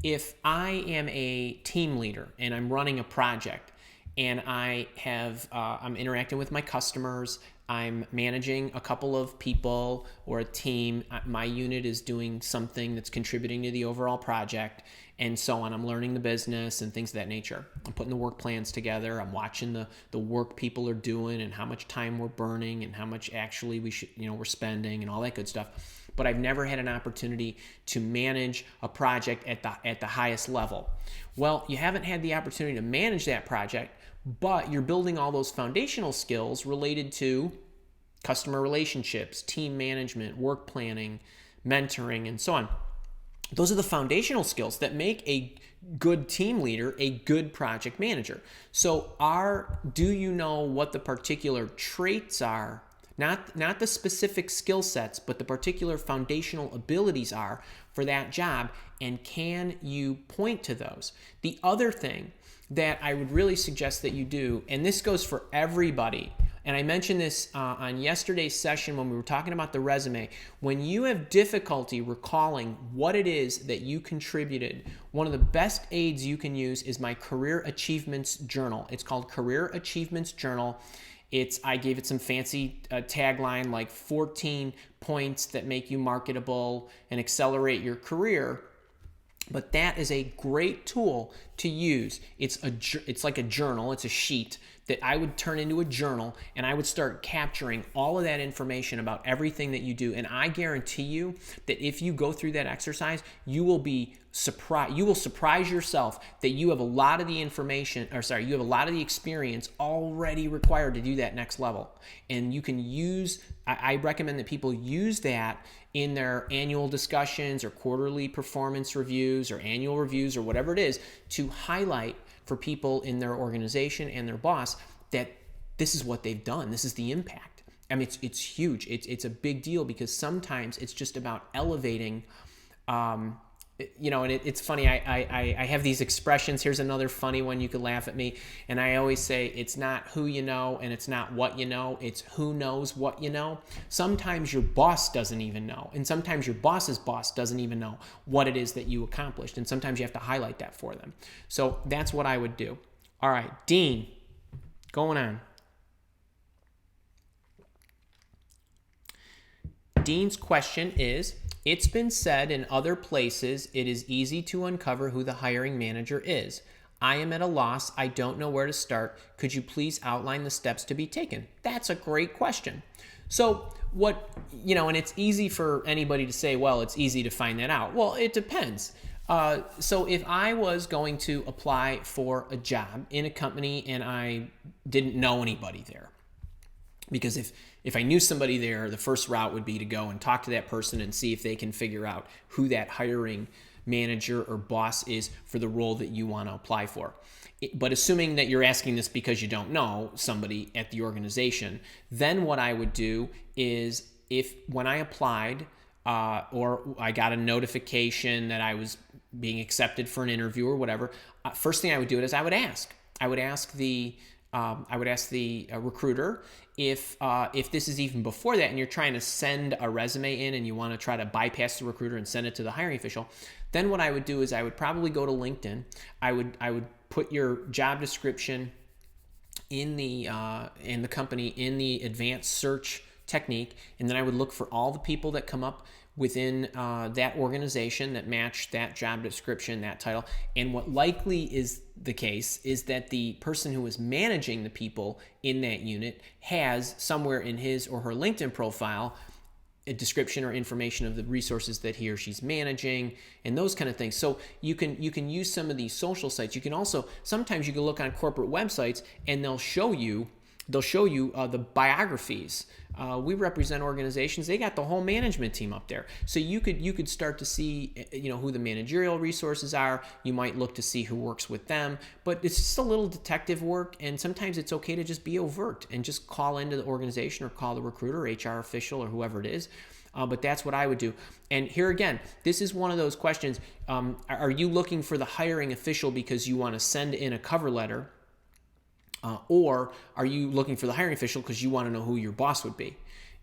If I am a team leader and I'm running a project and I'm interacting with my customers, I'm managing a couple of people or a team, my unit is doing something that's contributing to the overall project, and so on. I'm learning the business and things of that nature. I'm putting the work plans together. I'm watching the work people are doing and how much time we're burning and how much actually we're spending and all that good stuff. But I've never had an opportunity to manage a project at the highest level. Well, you haven't had the opportunity to manage that project, but you're building all those foundational skills related to customer relationships, team management, work planning, mentoring, and so on. Those are the foundational skills that make a good team leader a good project manager. So do you know what the particular traits are? Not the specific skill sets, but the particular foundational abilities are for that job, and can you point to those? The other thing that I would really suggest that you do, and this goes for everybody, and I mentioned this on yesterday's session when we were talking about the resume, when you have difficulty recalling what it is that you contributed, one of the best aids you can use is my Career Achievements Journal. It's called Career Achievements Journal. I gave it some fancy tagline like 14 points that make you marketable and accelerate your career. But that is a great tool to use. It's like a journal. It's a sheet that I would turn into a journal, and I would start capturing all of that information about everything that you do. And I guarantee you that if you go through that exercise, you will be surprised. You will surprise yourself that you have a lot of the you have a lot of the experience already required to do that next level. And you can I recommend that people use that in their annual discussions or quarterly performance reviews or annual reviews or whatever it is, to highlight for people in their organization and their boss that this is what they've done. This is the impact. I mean, it's huge. It's a big deal, because sometimes it's just about elevating and it's funny. I have these expressions. Here's another funny one. You could laugh at me. And I always say, it's not who you know and it's not what you know. It's who knows what you know. Sometimes your boss doesn't even know. And sometimes your boss's boss doesn't even know what it is that you accomplished. And sometimes you have to highlight that for them. So that's what I would do. All right, Dean, going on. Dean's question is, it's been said in other places it is easy to uncover who the hiring manager is. I am at a loss. I don't know where to start. Could you please outline the steps to be taken? That's a great question. So and it's easy for anybody to say, well, it's easy to find that out. Well, it depends. So if I was going to apply for a job in a company and I didn't know anybody there, because if I knew somebody there, the first route would be to go and talk to that person and see if they can figure out who that hiring manager or boss is for the role that you want to apply for. But assuming that you're asking this because you don't know somebody at the organization, then what I would do is, when I applied or I got a notification that I was being accepted for an interview or whatever, first thing I would do is I would ask the recruiter if this is even before that and you're trying to send a resume in and you want to try to bypass the recruiter and send it to the hiring official. Then what I would do is I would probably go to LinkedIn. I would put your job description in the company in the advanced search technique, and then I would look for all the people that come up within that organization that match that job description, that title. And what likely is the case is that the person who is managing the people in that unit has somewhere in his or her LinkedIn profile a description or information of the resources that he or she's managing and those kind of things. So you can use some of these social sites. You can also, sometimes you can look on corporate websites and they'll show you the biographies. We represent organizations. They got the whole management team up there. So you could start to see, who the managerial resources are. You might look to see who works with them, but it's just a little detective work. And sometimes it's okay to just be overt and just call into the organization or call the recruiter, HR official, or whoever it is. But that's what I would do. And here again, this is one of those questions. Are you looking for the hiring official because you want to send in a cover letter? Or are you looking for the hiring official because you want to know who your boss would be?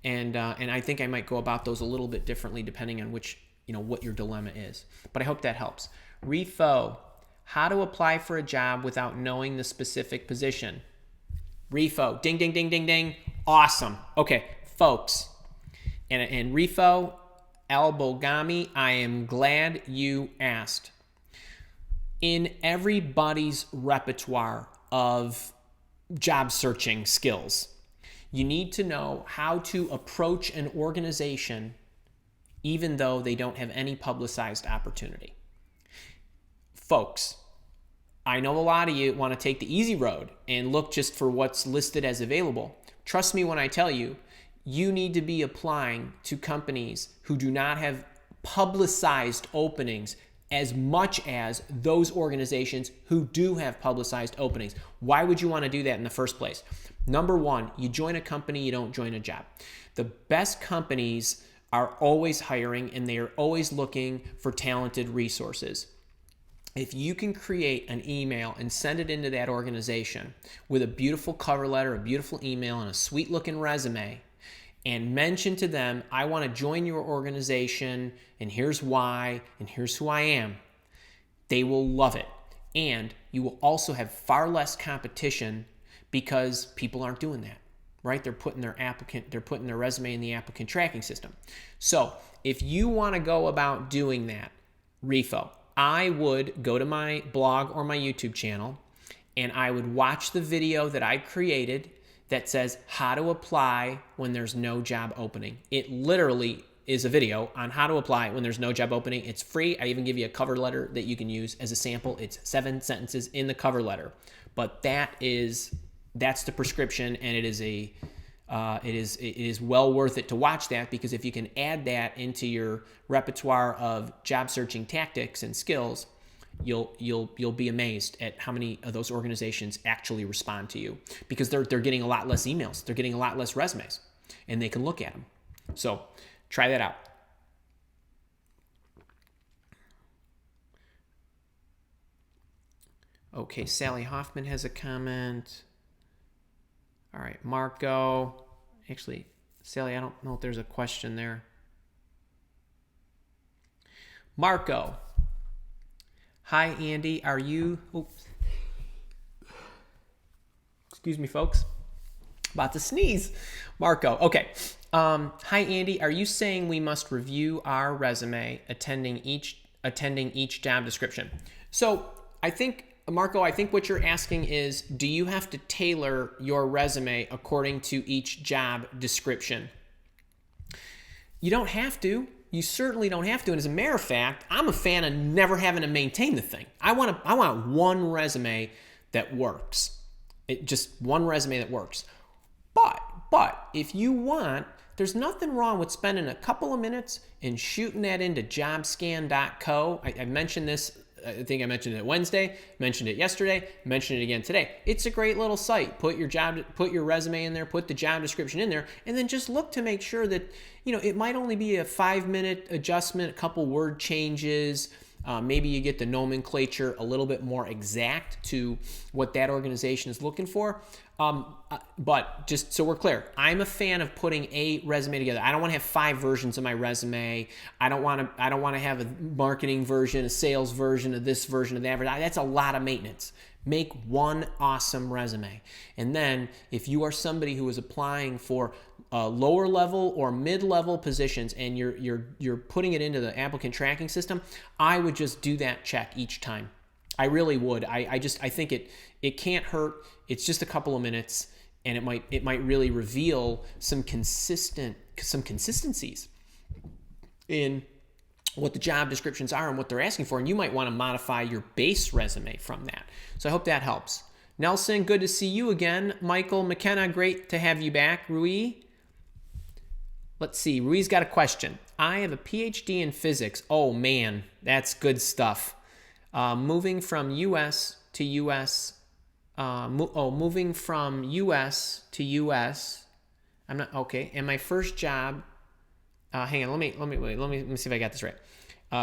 And I think I might go about those a little bit differently depending on which, what your dilemma is. But I hope that helps. Refo, how to apply for a job without knowing the specific position. Refo, ding, ding, ding, ding, ding. Awesome. Okay, folks. And Refo Al-Bogami, I am glad you asked. In everybody's repertoire of job searching skills, you need to know how to approach an organization even though they don't have any publicized opportunity. Folks, I know a lot of you want to take the easy road and look just for what's listed as available. Trust me when I tell you, you need to be applying to companies who do not have publicized openings as much as those organizations who do have publicized openings. Why would you want to do that in the first place? Number one, you join a company, you don't join a job. The best companies are always hiring and they are always looking for talented resources. If you can create an email and send it into that organization with a beautiful cover letter, a beautiful email, and a sweet looking resume, and mention to them, I want to join your organization, and here's why, and here's who I am, they will love it. And you will also have far less competition because people aren't doing that, right? They're putting their resume in the applicant tracking system. So if you want to go about doing that, Refo, I would go to my blog or my YouTube channel, and I would watch the video that I created that says how to apply when there's no job opening. It literally is a video on how to apply when there's no job opening. It's free. I even give you a cover letter that you can use as a sample. It's 7 sentences in the cover letter. But that's the prescription, and it is well worth it to watch that, because if you can add that into your repertoire of job searching tactics and skills, you'll be amazed at how many of those organizations actually respond to you, because they're getting a lot less emails, they're getting a lot less resumes, and they can look at them. So try that out. Okay, Sally Hoffman has a comment. All right, Marco. Actually, Sally, I don't know if there's a question there. Marco. Hi, Andy. Are you... Oops. Excuse me, folks. About to sneeze. Marco. Okay. Hi, Andy. Are you saying we must review our resume attending each job description? So I think, Marco, I think what you're asking is, do you have to tailor your resume according to each job description? You don't have to. You certainly don't have to. And as a matter of fact, I'm a fan of never having to maintain the thing. I want one resume that works. Just one resume that works. But if you want, there's nothing wrong with spending a couple of minutes and shooting that into jobscan.co. I mentioned this. I think I mentioned it Wednesday, mentioned it yesterday, mentioned it again today. It's a great little site. Put your resume in there, put the job description in there, and then just look to make sure that, it might only be a 5-minute adjustment, a couple word changes. Maybe you get the nomenclature a little bit more exact to what that organization is looking for. But just so we're clear, I'm a fan of putting a resume together. I don't want to have 5 versions of my resume. I don't want to have a marketing version, a sales version, of this version of that. That's a lot of maintenance. Make one awesome resume. And then if you are somebody who is applying for lower level or mid-level positions and you're putting it into the applicant tracking system, I would just do that check each time. I really would. I think it can't hurt. It's just a couple of minutes, and it might really reveal some consistencies in what the job descriptions are and what they're asking for, and you might want to modify your base resume from that. So I hope that helps. Nelson, good to see you again. Michael McKenna, great to have you back. Rui, let's see. Rui's got a question. I have a PhD in physics. Oh man, that's good stuff. Moving from U.S. to U.S. Moving from U.S. to U.S. I'm not okay. And my first job. Hang on. Let me see if I got this right.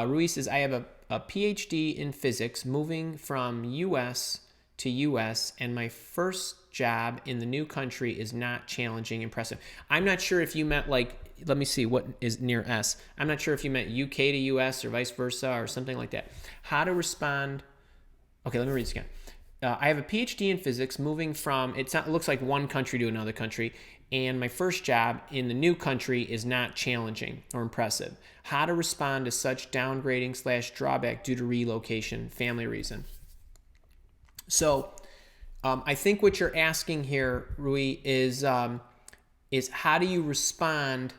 Rui says I have a PhD in physics. Moving from U.S. to U.S. and my first job in the new country is not challenging, impressive. I'm not sure if you meant let me see what is near S. I'm not sure if you meant UK to US or vice versa or something like that. How to respond. Okay, let me read this again. I have a PhD in physics, moving from, it looks like one country to another country, and my first job in the new country is not challenging or impressive. How to respond to such downgrading / drawback due to relocation, family reason. So I think what you're asking here, Rui, is how do you respond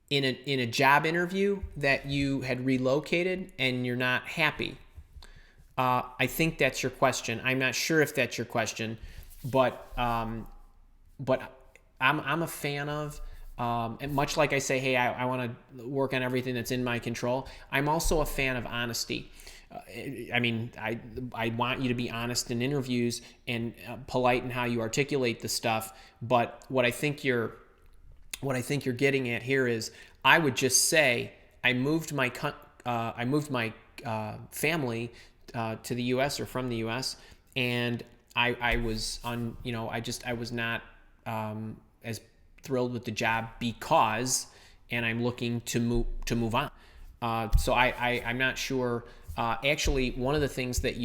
in a job interview that you had relocated and you're not happy? I think that's your question. I'm not sure if that's your question, but I'm a fan of, and much like I say, hey, I want to work on everything that's in my control. I'm also a fan of honesty. I want you to be honest in interviews and polite in how you articulate the stuff. But what I think you're getting at here is, I would just say I moved my family to the U.S. or from the U.S. and I was not as thrilled with the job because, and I'm looking to move on. So I'm not sure. Actually, one of the things that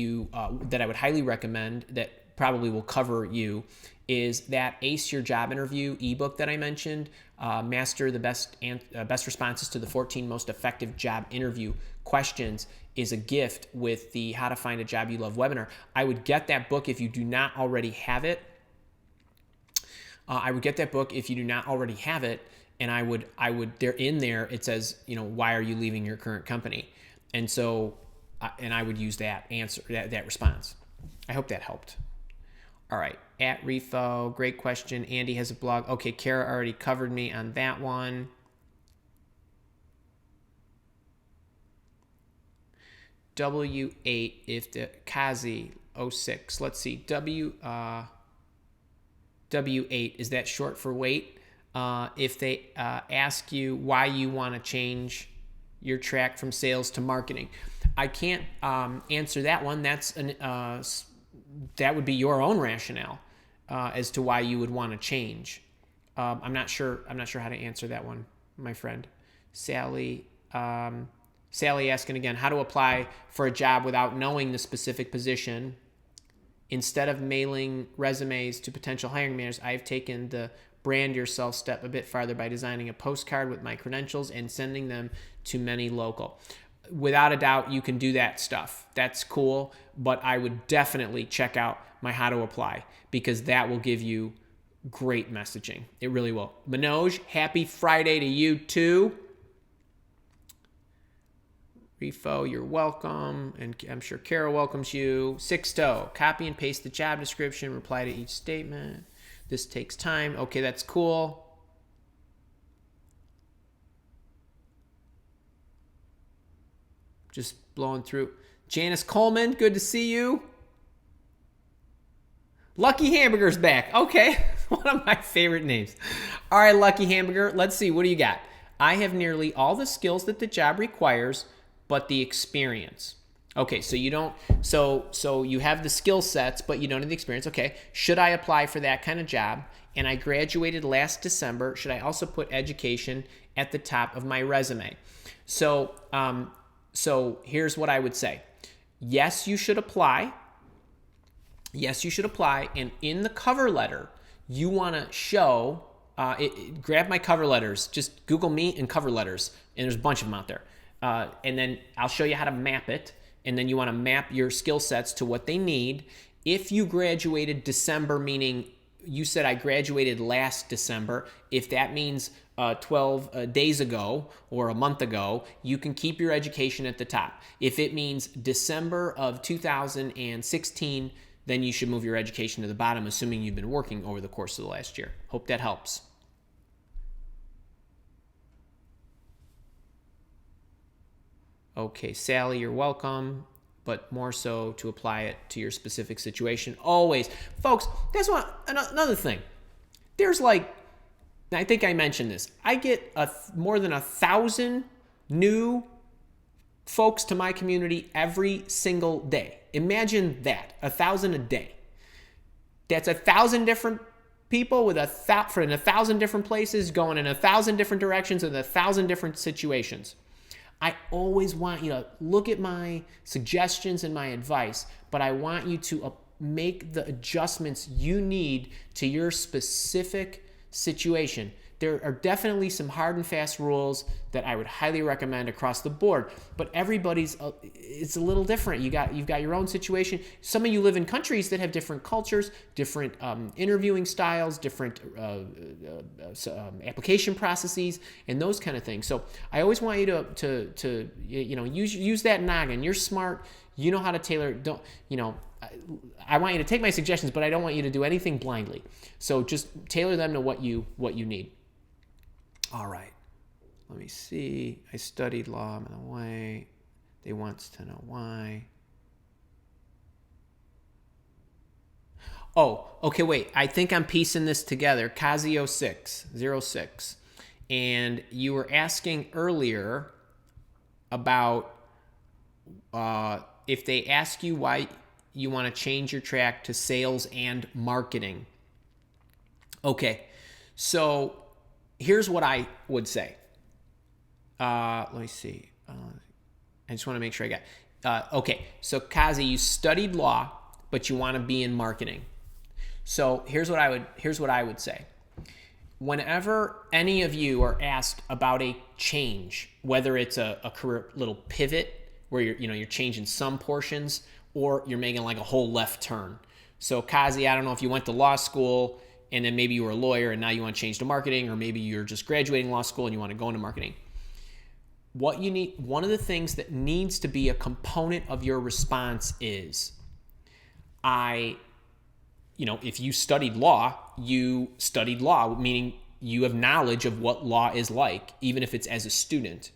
that I would highly recommend that probably will cover you is that Ace Your Job Interview ebook that I mentioned. Master the best responses to the 14 most effective job interview questions is a gift with the How to Find a Job You Love webinar. I would get that book if you do not already have it. And I would there in there, it says, why are you leaving your current company? And so, and I would use that answer, that response. I hope that helped. All right. At Refo, great question. Andy has a blog. Okay, Kara already covered me on that one. W8 if the Kazi 06. Let's see. W8, is that short for wait? If they ask you why you want to change your track from sales to marketing? I can't answer that one. That would be your own rationale as to why you would want to change. I'm not sure how to answer that one, my friend. Sally asking again, how to apply for a job without knowing the specific position. Instead of mailing resumes to potential hiring managers, I've taken the brand yourself step a bit farther by designing a postcard with my credentials and sending them to many local. Without a doubt, you can do that stuff. That's cool, but I would definitely check out my how to apply, because that will give you great messaging. It really will. Manoj, happy Friday to you too. Refo, you're welcome. And I'm sure Carol welcomes you. Sixto, copy and paste the job description, reply to each statement. This takes time. Okay, that's cool. Just blowing through. Janice Coleman, good to see you. Lucky Hamburger's back. Okay, one of my favorite names. All right, Lucky Hamburger, let's see. What do you got? I have nearly all the skills that the job requires, but the experience. Okay, so you don't. So you have the skill sets, but you don't have the experience. Okay, should I apply for that kind of job? And I graduated last December. Should I also put education at the top of my resume? So here's what I would say. Yes, you should apply. Yes, you should apply. And in the cover letter, you want to show, grab my cover letters. Just Google me and cover letters. And there's a bunch of them out there. And then I'll show you how to map it. And then you want to map your skill sets to what they need. If you graduated December, meaning you said I graduated last December, if that means 12 days ago or a month ago, you can keep your education at the top. If it means December of 2016, then you should move your education to the bottom, assuming you've been working over the course of the last year. Hope that helps. Okay, Sally, you're welcome, but more so to apply it to your specific situation. Always. Folks, that's another thing. There's I think I mentioned this. I get more than 1,000 new folks to my community every single day. Imagine that, 1,000 a day. That's 1,000 different people with 1,000 different places, going in 1,000 different directions with 1,000 different situations. I always want you to look at my suggestions and my advice, but I want you to make the adjustments you need to your specific situation. There are definitely some hard and fast rules that I would highly recommend across the board, but everybody's it's a little different. You've got your own situation. Some of you live in countries that have different cultures, different interviewing styles, different application processes, and those kind of things. So I always want you to use that noggin. You're smart. You know how to tailor. I want you to take my suggestions, but I don't want you to do anything blindly. So just tailor them to what you need. All right. Let me see. I studied law. I'm in the way. They want to know why. Oh, okay, wait. I think I'm piecing this together. Kazi06. And you were asking earlier about if they ask you why you want to change your track to sales and marketing. Okay, so here's what I would say. Let me see. I just want to make sure I got. Okay, so Kazi, you studied law, but you want to be in marketing. So here's what I would say. Whenever any of you are asked about a change, whether it's a career little pivot where you're changing some portions, or you're making like a whole left turn. So Kazi, I don't know if you went to law school and then maybe you were a lawyer and now you want to change to marketing, or maybe you're just graduating law school and you want to go into marketing. What you need, one of the things that needs to be a component of your response is, if you studied law, meaning you have knowledge of what law is like, even if it's as a student.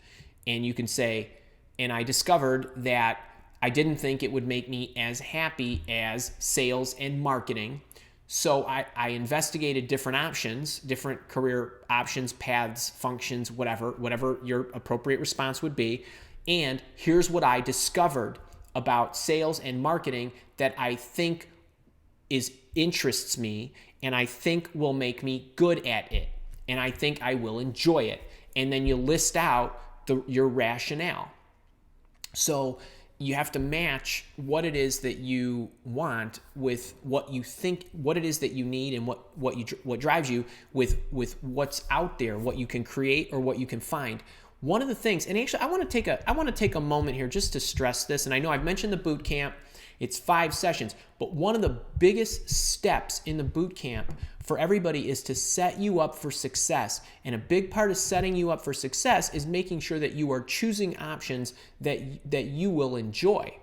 And you can say, and I discovered that I didn't think it would make me as happy as sales and marketing. So I investigated different options, different career options, paths, functions, whatever your appropriate response would be. And here's what I discovered about sales and marketing that I think interests me and I think will make me good at it. And I think I will enjoy it. And then you list out your rationale. So you have to match what it is that you want with what you think, what it is that you need, and what drives you with what's out there, what you can create or what you can find. One of the things, and actually I want to take a moment here just to stress this, and I know I've mentioned the boot camp. It's 5 sessions, but one of the biggest steps in the boot camp for everybody is to set you up for success. And a big part of setting you up for success is making sure that you are choosing options that you will enjoy.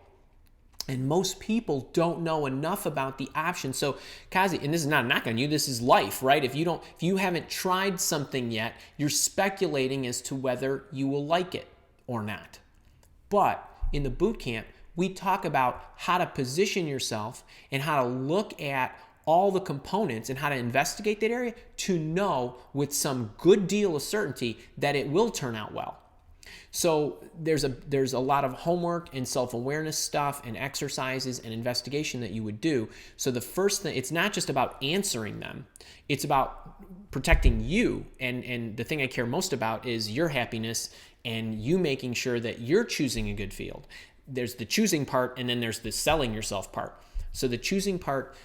And most people don't know enough about the options. So, Kazi, and this is not a knock on you, this is life, right? If you haven't tried something yet, you're speculating as to whether you will like it or not. But in the boot camp, we talk about how to position yourself and how to look at all the components and how to investigate that area to know with some good deal of certainty that it will turn out well. So there's a lot of homework and self-awareness stuff and exercises and investigation that you would do. So the first thing, it's not just about answering them, it's about protecting you. And the thing I care most about is your happiness and you making sure that you're choosing a good field. There's the choosing part, and then there's the selling yourself part. So the choosing part,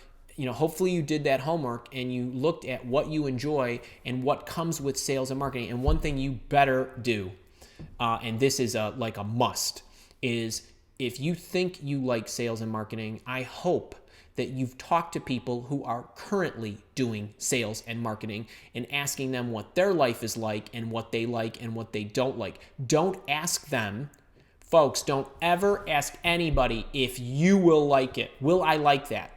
hopefully you did that homework and you looked at what you enjoy and what comes with sales and marketing. And one thing you better do, and this is like a must, is if you think you like sales and marketing, I hope that you've talked to people who are currently doing sales and marketing and asking them what their life is like and what they like and what they don't like. Don't ask them. Folks, don't ever ask anybody if you will like it. Will I like that?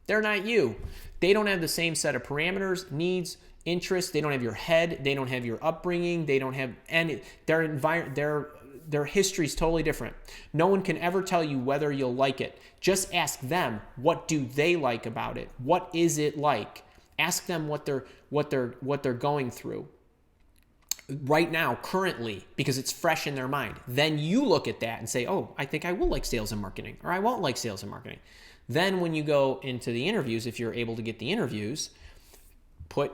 They're not you. They don't have the same set of parameters, needs, interests. They don't have your head. They don't have your upbringing. They don't have any. Their history is totally different. No one can ever tell you whether you'll like it. Just ask them, what do they like about it? What is it like? Ask them what they're going through right now, currently, because it's fresh in their mind. Then you look at that and say, oh, I think I will like sales and marketing, or I won't like sales and marketing. Then when you go into the interviews, if you're able to get the interviews, put,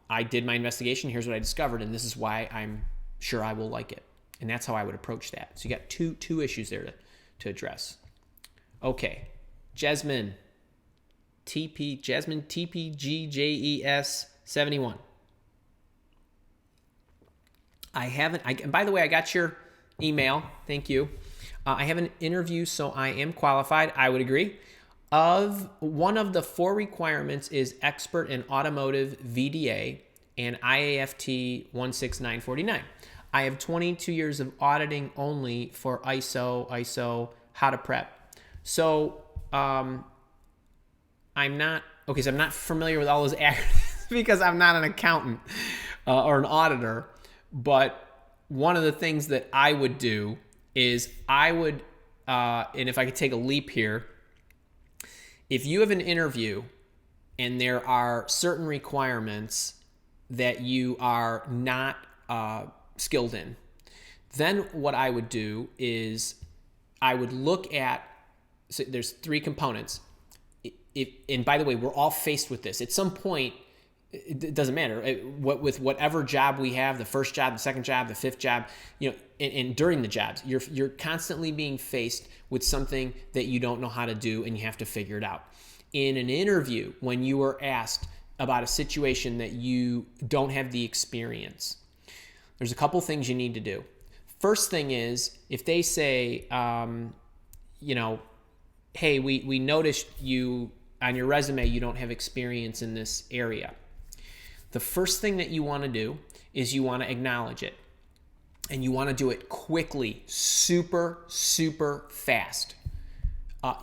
I did my investigation, here's what I discovered, and this is why I'm sure I will like it. And that's how I would approach that. So you got two issues there to address. Okay, Jasmine TPGJES 71. And by the way, I got your email. Thank you. I have an interview, so I am qualified. I would agree. One of the 4 requirements is expert in automotive VDA and IAFT 16949. I have 22 years of auditing only for ISO, how to prep. So I'm not familiar with all those acronyms because I'm not an accountant or an auditor. But one of the things that I would do is and if I could take a leap here, if you have an interview and there are certain requirements that you are not skilled in, then what I would do is I would look at, so there's 3 components. And by the way, we're all faced with this. At some point, it doesn't matter with whatever job we have, the first job, the second job, the 5th job, and during the jobs, you're constantly being faced with something that you don't know how to do and you have to figure it out. In an interview, when you are asked about a situation that you don't have the experience, there's a couple things you need to do. First thing is, if they say, hey, we noticed you on your resume, you don't have experience in this area. The first thing that you want to do is you want to acknowledge it. And you want to do it quickly, super, super fast.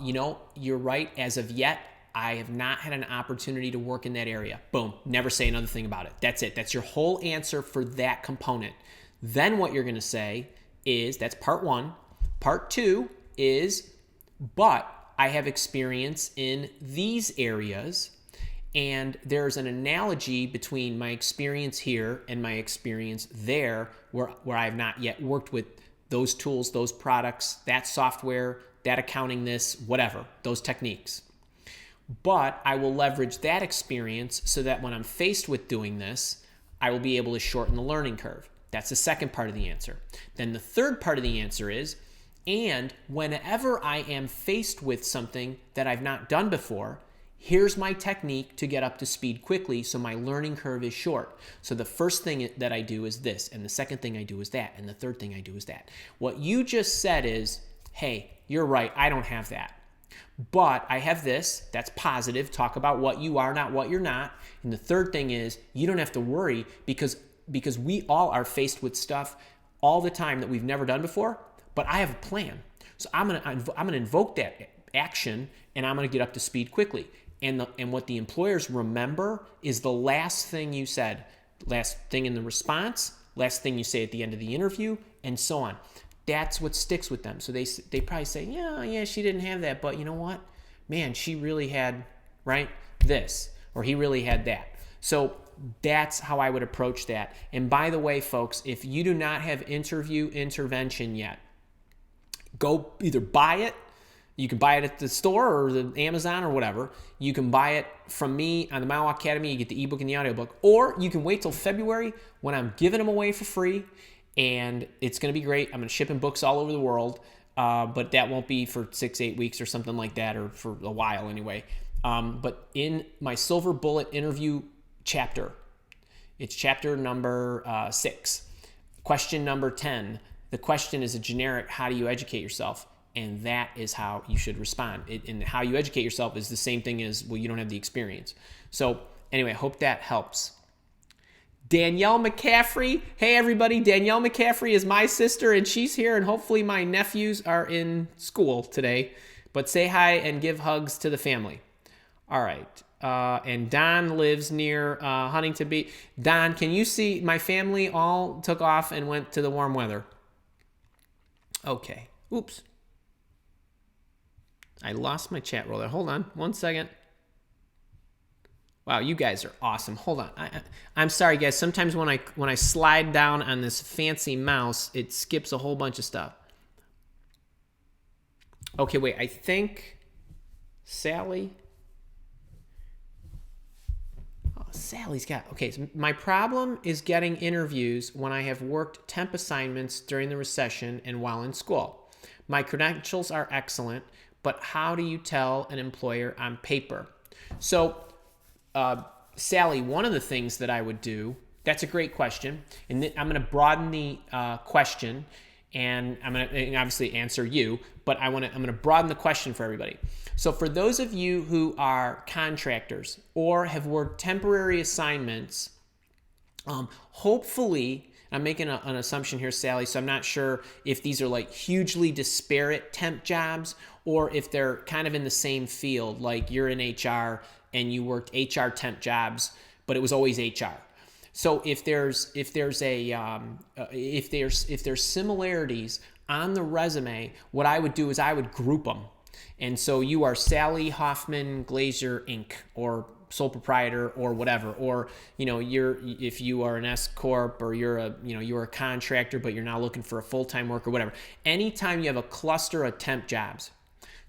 You're right. As of yet, I have not had an opportunity to work in that area. Boom. Never say another thing about it. That's it. That's your whole answer for that component. Then what you're going to say is, that's part 1. Part 2 is, but I have experience in these areas. And there's an analogy between my experience here and my experience there, where I have not yet worked with those tools, those products, that software, that accounting, this, whatever, those techniques. But I will leverage that experience so that when I'm faced with doing this, I will be able to shorten the learning curve. That's the second part of the answer. Then the third part of the answer is, and whenever I am faced with something that I've not done before, here's my technique to get up to speed quickly so my learning curve is short. So the first thing that I do is this, and the second thing I do is that, and the third thing I do is that. What you just said is, hey, you're right, I don't have that. But I have this, that's positive. Talk about what you are, not what you're not. And the third thing is, you don't have to worry because we all are faced with stuff all the time that we've never done before, but I have a plan. So I'm gonna invoke that action, and I'm gonna get up to speed quickly. And what the employers remember is the last thing you said, last thing in the response, last thing you say at the end of the interview, and so on. That's what sticks with them. So they probably say, yeah, she didn't have that, but you know what? Man, she really had, right, this, or he really had that. So that's how I would approach that. And by the way, folks, if you do not have interview intervention yet, go either buy it. You can buy it at the store or the Amazon or whatever. You can buy it from me on the Mile Academy. You get the ebook and the audiobook. Or you can wait till February when I'm giving them away for free. And it's going to be great. I'm going to ship in books all over the world, but that won't be for 6-8 weeks or something like that, or for a while anyway. But in my Silver Bullet interview chapter, it's chapter number 6, question number 10. The question is a generic, how do you educate yourself? And that is how you should respond. And how you educate yourself is the same thing as, well, you don't have the experience. So anyway, I hope that helps. Danielle McCaffrey. Hey, everybody. Danielle McCaffrey is my sister, and she's here, and hopefully my nephews are in school today. But say hi and give hugs to the family. All right. And Don lives near Huntington Beach. Don, can you see my family all took off and went to the warm weather? Okay. Oops. I lost my chat roller. Hold on 1 second. Wow, you guys are awesome. Hold on. I'm sorry, guys. Sometimes when I slide down on this fancy mouse, it skips a whole bunch of stuff. Okay, wait. I think Sally. Oh, Sally's got. Okay, so my problem is getting interviews when I have worked temp assignments during the recession and while in school. My credentials are excellent, but how do you tell an employer on paper? So, Sally, one of the things that I would do, that's a great question, and I'm going to broaden the question, and I'm going to obviously answer you, but I'm going to broaden the question for everybody. So for those of you who are contractors or have worked temporary assignments, hopefully, I'm making an assumption here, Sally, so I'm not sure if these are like hugely disparate temp jobs or if they're kind of in the same field, like you're in HR and you worked HR temp jobs, but it was always HR. So if there's similarities on the resume, what I would do is I would group them. And so you are Sally Hoffman Glazer Inc. or sole proprietor or whatever, or if you are an S corp or you're a contractor but you're now looking for a full-time work or whatever. Anytime you have a cluster of temp jobs,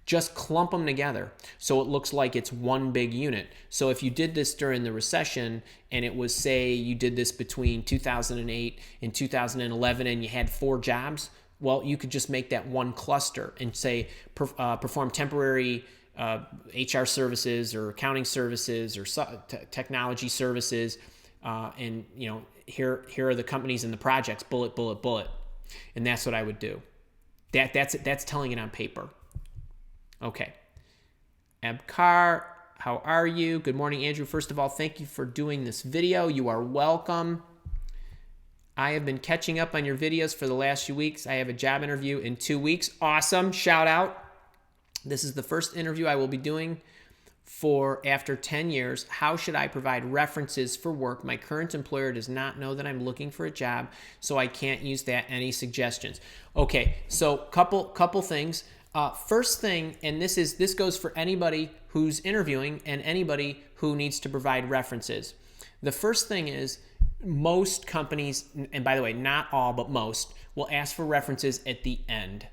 just clump them together so it looks like it's one big unit. So if you did this during the recession and it was, say, you did this between 2008 and 2011 and you had 4 jobs, well, you could just make that one cluster and say perform temporary HR services or accounting services or technology services, and here are the companies and the projects, bullet, bullet, bullet, and that's what I would do. That's telling it on paper. Okay. Abkar, how are you? Good morning, Andrew. First of all, thank you for doing this video. You are welcome. I have been catching up on your videos for the last few weeks. I have a job interview in 2 weeks. Awesome. Shout out. This is the first interview I will be doing for after 10 years. How should I provide references for work? My current employer does not know that I'm looking for a job, so I can't use that. Any suggestions? Okay, so couple things. First thing, and this goes for anybody who's interviewing and anybody who needs to provide references. The first thing is most companies, and by the way, not all, but most, will ask for references at the end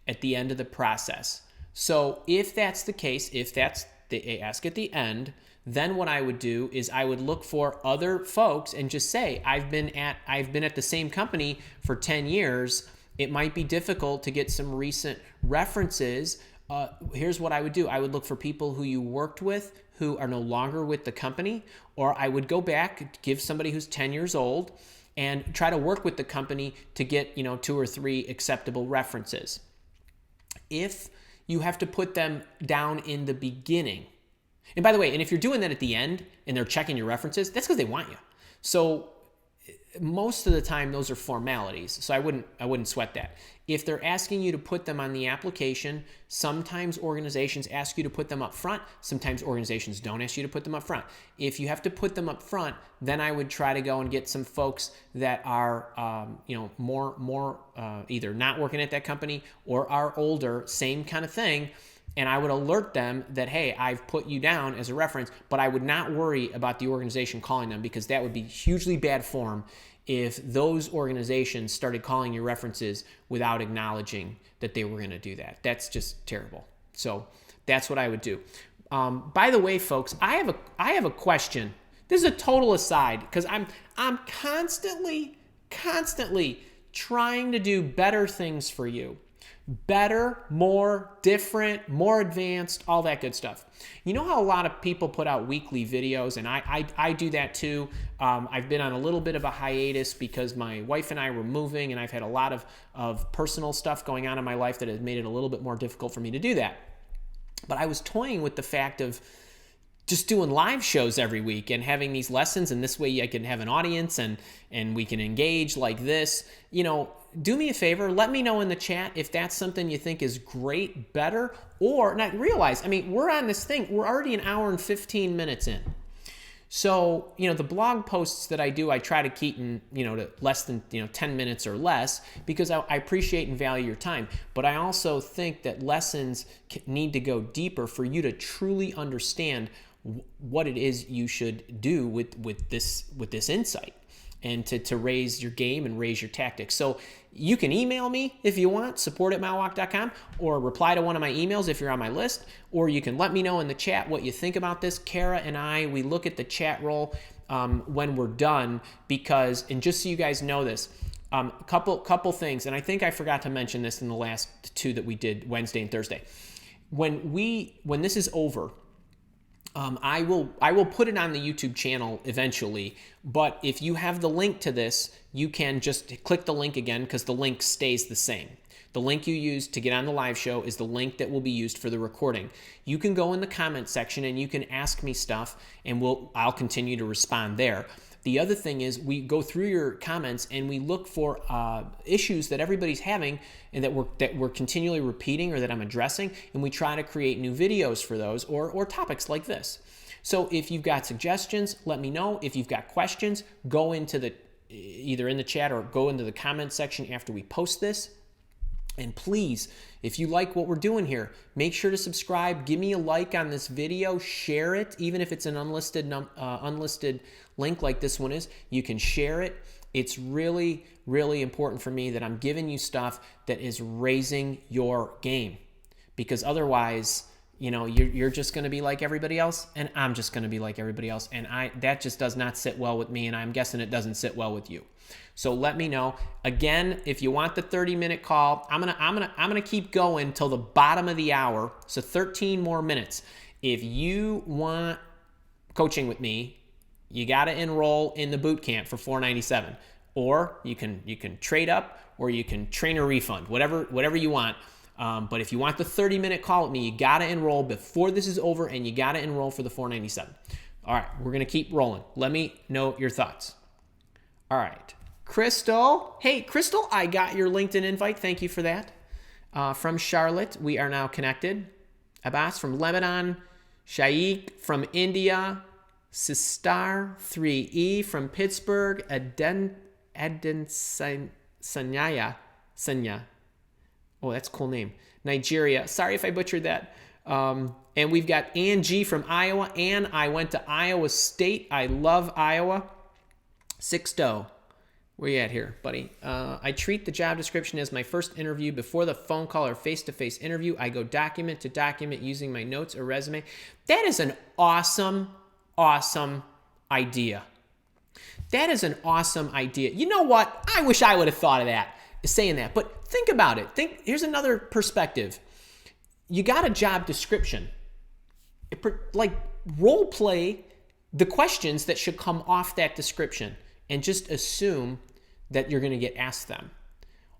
of the process. So if that's the case, if that's they ask at the end, then what I would do is I would look for other folks and just say, I've been at the same company for 10 years. It might be difficult to get some recent references. Here's what I would do. I would look for people who you worked with who are no longer with the company, or I would go back, give somebody who's 10 years old, and try to work with the company to get 2 or 3 acceptable references. If you have to put them down in the beginning, and by the way, and if you're doing that at the end and they're checking your references, that's because they want you. So most of the time, those are formalities. So I wouldn't sweat that. If they're asking you to put them on the application, sometimes organizations ask you to put them up front. Sometimes organizations don't ask you to put them up front. If you have to put them up front, then I would try to go and get some folks that are, more either not working at that company or are older, same kind of thing. And I would alert them that, hey, I've put you down as a reference, but I would not worry about the organization calling them, because that would be hugely bad form if those organizations started calling your references without acknowledging that they were going to do that. That's just terrible. So that's what I would do. By the way, folks, I have a question. This is a total aside, because I'm constantly trying to do better things for you. Better, more, different, more advanced, all that good stuff. You know how a lot of people put out weekly videos, and I do that too. I've been on a little bit of a hiatus because my wife and I were moving, and I've had a lot of personal stuff going on in my life that has made it a little bit more difficult for me to do that. But I was toying with the fact of just doing live shows every week and having these lessons, and this way I can have an audience and we can engage like this. Do me a favor, let me know in the chat if that's something you think is great, better, or not. Realize, we're on this thing, we're already an hour and 15 minutes in. So, the blog posts that I do, I try to keep in, to less than, 10 minutes or less, because I appreciate and value your time. But I also think that lessons need to go deeper for you to truly understand what it is you should do with this insight, and to raise your game and raise your tactics. So you can email me if you want, support@milewalk.com, or reply to one of my emails if you're on my list, or you can let me know in the chat what you think about this. Kara and we look at the chat roll when we're done, because, and just so you guys know this, a couple things, and I think I forgot to mention this in the last 2 that we did, Wednesday and Thursday. When this is over, I will put it on the YouTube channel eventually, but if you have the link to this, you can just click the link again, because the link stays the same. The link you use to get on the live show is the link that will be used for the recording. You can go in the comment section and you can ask me stuff, and I'll continue to respond there. The other thing is, we go through your comments and we look for issues that everybody's having and that we're continually repeating or that I'm addressing, and we try to create new videos for those or topics like this. So if you've got suggestions, let me know. If you've got questions, go into either in the chat or go into the comment section after we post this. And please, if you like what we're doing here, make sure to subscribe. Give me a like on this video. Share it, even if it's an unlisted link like this one is. You can share it. It's really, really important for me that I'm giving you stuff that is raising your game, because otherwise, you're just going to be like everybody else, and I'm just going to be like everybody else, and that just does not sit well with me, and I'm guessing it doesn't sit well with you. So let me know. Again, if you want the 30-minute call, I'm gonna keep going till the bottom of the hour, so 13 more minutes. If you want coaching with me, you got to enroll in the Bootcamp for $497, or you can trade up, or you can train a refund, whatever you want. But if you want the 30-minute call with me, you got to enroll before this is over, and you got to enroll for the $497. All right, we're going to keep rolling. Let me know your thoughts. All right. Crystal. Hey, Crystal, I got your LinkedIn invite. Thank you for that. From Charlotte, we are now connected. Abbas from Lebanon. Shaikh from India. Sistar 3E from Pittsburgh. Sanya. Oh, that's a cool name. Nigeria. Sorry if I butchered that. And we've got Angie from Iowa. And I went to Iowa State. I love Iowa. Sixto. Where you at here, buddy? I treat the job description as my first interview. Before the phone call or face-to-face interview, I go document to document using my notes or resume. That is an awesome, awesome idea. That is an awesome idea. You know what? I wish I would have thought of that, saying that. But think about it. Here's another perspective. You got a job description. Like, role play the questions that should come off that description and just assume that you're going to get asked them.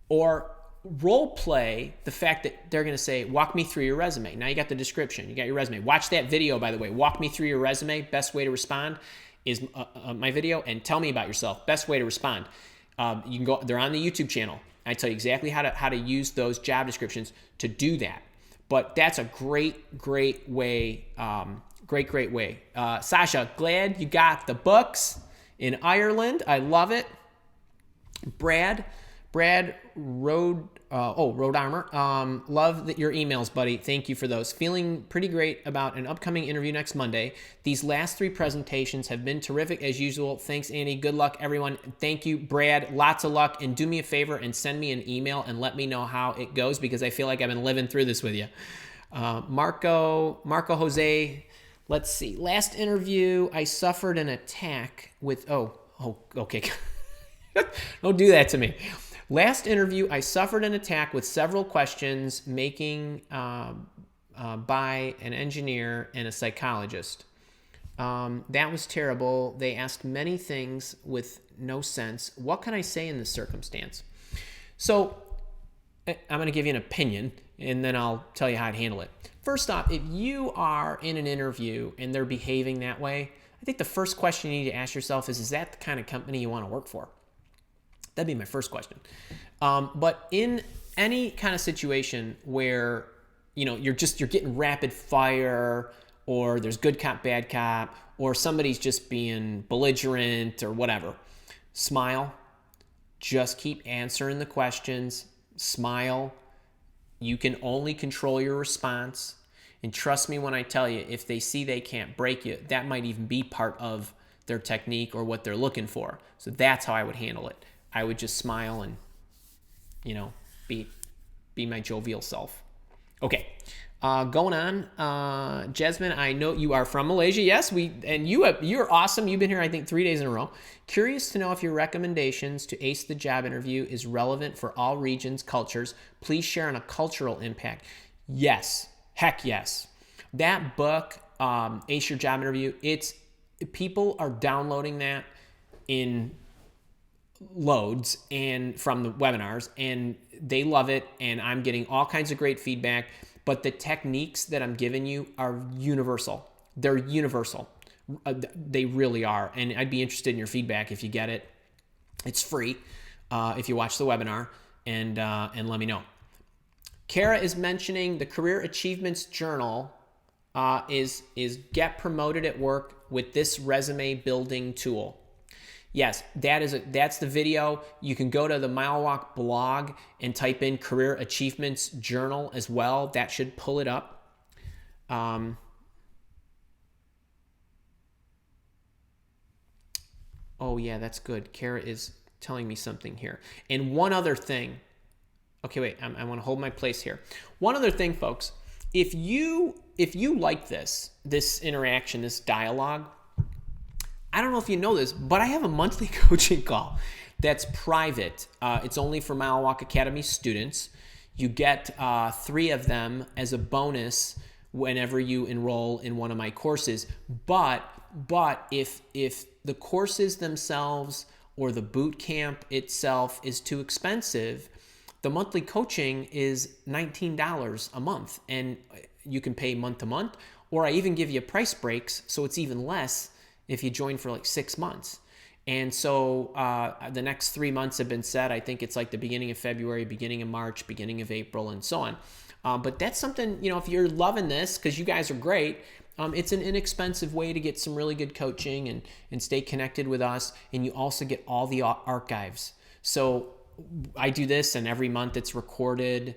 Or role play the fact that they're going to say, walk me through your resume. Now you got the description, you got your resume. Watch that video, by the way. Walk me through your resume. Best way to respond is my video, and tell me about yourself. Best way to respond. You can go. They're on the YouTube channel. I tell you exactly how to use those job descriptions to do that. But that's a great way. Great way. Sasha, glad you got the books in Ireland. I love it. Brad Road Armor. Love your emails, buddy. Thank you for those. Feeling pretty great about an upcoming interview next Monday. These last 3 presentations have been terrific as usual. Thanks, Andy. Good luck, everyone. Thank you, Brad. Lots of luck. And do me a favor and send me an email and let me know how it goes, because I feel like I've been living through this with you. Marco Jose. Let's see. Last interview, I suffered an attack with... okay. Don't do that to me. Last interview, I suffered an attack with several questions making by an engineer and a psychologist. That was terrible. They asked many things with no sense. What can I say in this circumstance? So I'm going to give you an opinion, and then I'll tell you how I'd handle it. First off, if you are in an interview and they're behaving that way, I think the first question you need to ask yourself is that the kind of company you want to work for? That'd be my first question. But in any kind of situation where, you're getting rapid fire, or there's good cop, bad cop, or somebody's just being belligerent or whatever, smile. Just keep answering the questions. Smile. You can only control your response. And trust me when I tell you, if they see they can't break you, that might even be part of their technique or what they're looking for. So that's how I would handle it. I would just smile and, be my jovial self. Okay, going on. Jasmine, I know you are from Malaysia. Yes, you're awesome. You've been here, I think, 3 days in a row. Curious to know if your recommendations to ace the job interview is relevant for all regions, cultures. Please share on a cultural impact. Yes, heck yes. That book, Ace Your Job Interview, people are downloading that in loads and from the webinars, and they love it, and I'm getting all kinds of great feedback. But the techniques that I'm giving you are universal. They're universal. They really are. And I'd be interested in your feedback if you get it. It's free if you watch the webinar, and let me know. Kara is mentioning the Career Achievements Journal is get promoted at work with this resume building tool. Yes, that's the video. You can go to the Mile Walk blog and type in Career Achievements Journal as well. That should pull it up. Oh yeah, that's good. Kara is telling me something here. And one other thing. Okay, wait, I want to hold my place here. One other thing, folks. If you like this interaction, this dialogue, I don't know if you know this, but I have a monthly coaching call that's private. It's only for Mile Walk Academy students. You get 3 of them as a bonus whenever you enroll in one of my courses. But if the courses themselves or the boot camp itself is too expensive, the monthly coaching is $19 a month, and you can pay month to month, or I even give you price breaks, so it's even less if you join for like 6 months. And so the next 3 months have been set. I think it's like the beginning of February, beginning of March, beginning of April, and so on. But that's something, if you're loving this, because you guys are great, it's an inexpensive way to get some really good coaching and stay connected with us. And you also get all the archives. So I do this, and every month it's recorded.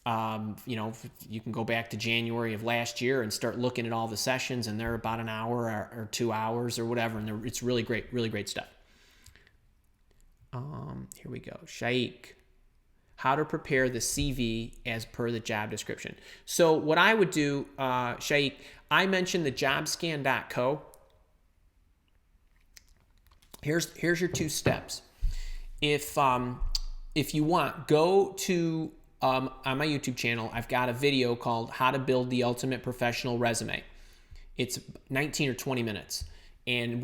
You can go back to January of last year and start looking at all the sessions, and they're about an hour or 2 hours or whatever, and it's really great stuff. Here we go. Shaikh, how to prepare the CV as per the job description. So what I would do, Shaikh, I mentioned the jobscan.co. Here's your 2 steps. If you want, go to on my YouTube channel, I've got a video called How to Build the Ultimate Professional Resume. It's 19 or 20 minutes. And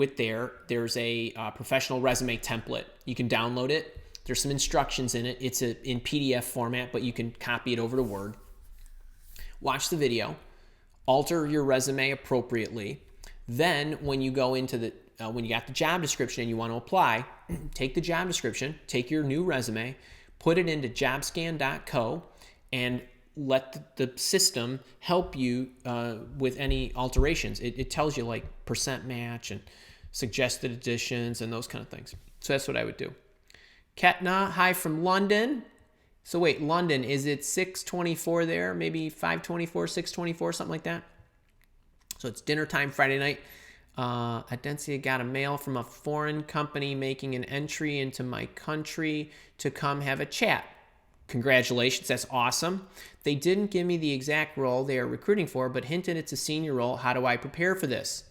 there's a professional resume template. You can download it. There's some instructions in it. It's in PDF format, but you can copy it over to Word. Watch the video. Alter your resume appropriately. Then when you go into when you got the job description and you want to apply, take the job description, take your new resume, put it into jobscan.co, and let the system help you with any alterations. It tells you like percent match and suggested additions and those kind of things. So that's what I would do. Ketna, hi from London. So wait, London, is it 6:24 there? Maybe 5:24, 6:24, something like that? So it's dinner time Friday night. Adencia got a mail from a foreign company making an entry into my country to come have a chat. Congratulations, that's awesome. They didn't give me the exact role they are recruiting for, but hinted it's a senior role. How do I prepare for this?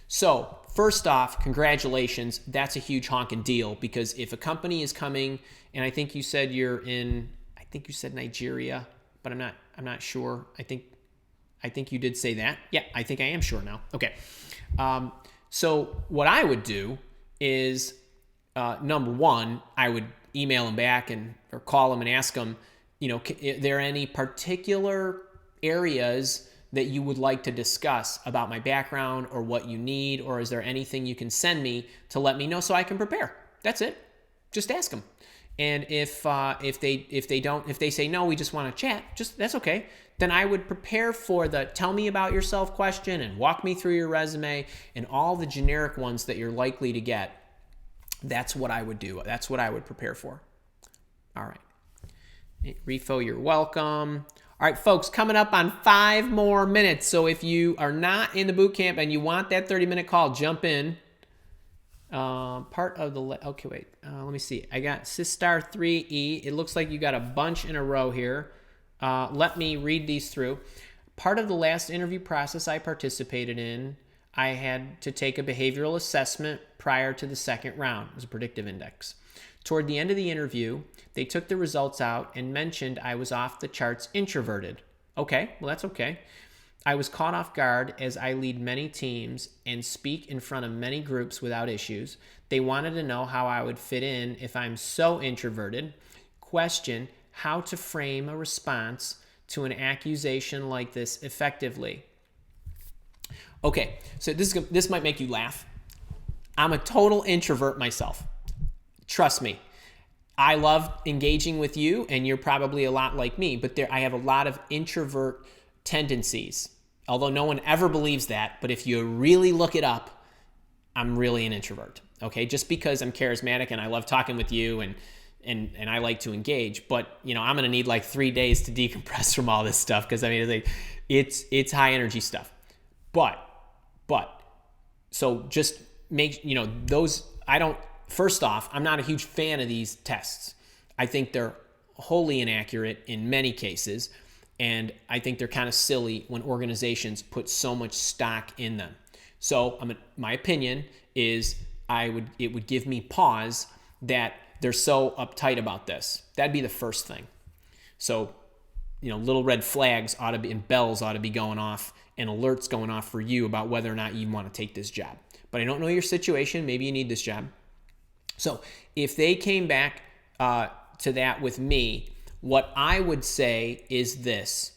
So first off, congratulations. That's a huge honking deal, because if a company is coming, and I think you said you said Nigeria, but I'm not sure. I think you did say that. Yeah, I think I am sure now. Okay. So what I would do is, number one, I would email them back or call them and ask them, are there any particular areas that you would like to discuss about my background or what you need, or is there anything you can send me to let me know so I can prepare? That's it. Just ask them. And if they say no, we just want to chat, that's okay. Then I would prepare for the tell me about yourself question and walk me through your resume and all the generic ones that you're likely to get. That's what I would do. That's what I would prepare for. All right. Refo, you're welcome. All right, folks, coming up on 5 more minutes. So if you are not in the boot camp and you want that 30-minute call, jump in. Okay, wait. Let me see. I got Sistar 3E. It looks like you got a bunch in a row here. Let me read these through. Part of the last interview process I participated in, I had to take a behavioral assessment prior to the second round. It was a predictive index. Toward the end of the interview, they took the results out and mentioned I was off the charts introverted. Okay, well, that's okay. I was caught off guard as I lead many teams and speak in front of many groups without issues. They wanted to know how I would fit in if I'm so introverted. Question, how to frame a response to an accusation like this effectively. Okay, so this might make you laugh. I'm a total introvert myself. Trust me. I love engaging with you, and you're probably a lot like me, but I have a lot of introvert tendencies. Although no one ever believes that, but if you really look it up, I'm really an introvert. Okay, just because I'm charismatic and I love talking with you and I like to engage, but I'm going to need like 3 days to decompress from all this stuff, because it's high energy stuff. But so just make those. First off, I'm not a huge fan of these tests. I think they're wholly inaccurate in many cases, and I think they're kind of silly when organizations put so much stock in them. So my opinion is it would give me pause that they're so uptight about this. That'd be the first thing. So, little red flags and bells ought to be going off, and alerts going off for you about whether or not you want to take this job. But I don't know your situation. Maybe you need this job. So if they came back to that with me, what I would say is this.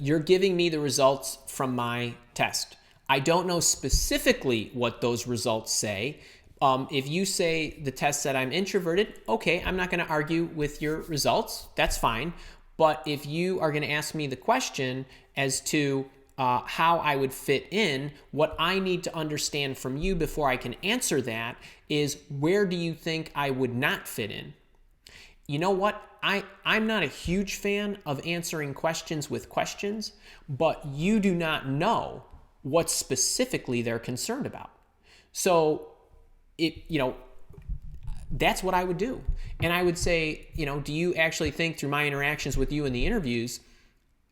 You're giving me the results from my test. I don't know specifically what those results say. If you say the test said I'm introverted, okay, I'm not going to argue with your results. That's fine. But if you are going to ask me the question as to how I would fit in, what I need to understand from you before I can answer that is, where do you think I would not fit in? you know what? I'm not a huge fan of answering questions with questions, but you do not know what specifically they're concerned about. So that's what I would do. And I would say, do you actually think through my interactions with you in the interviews,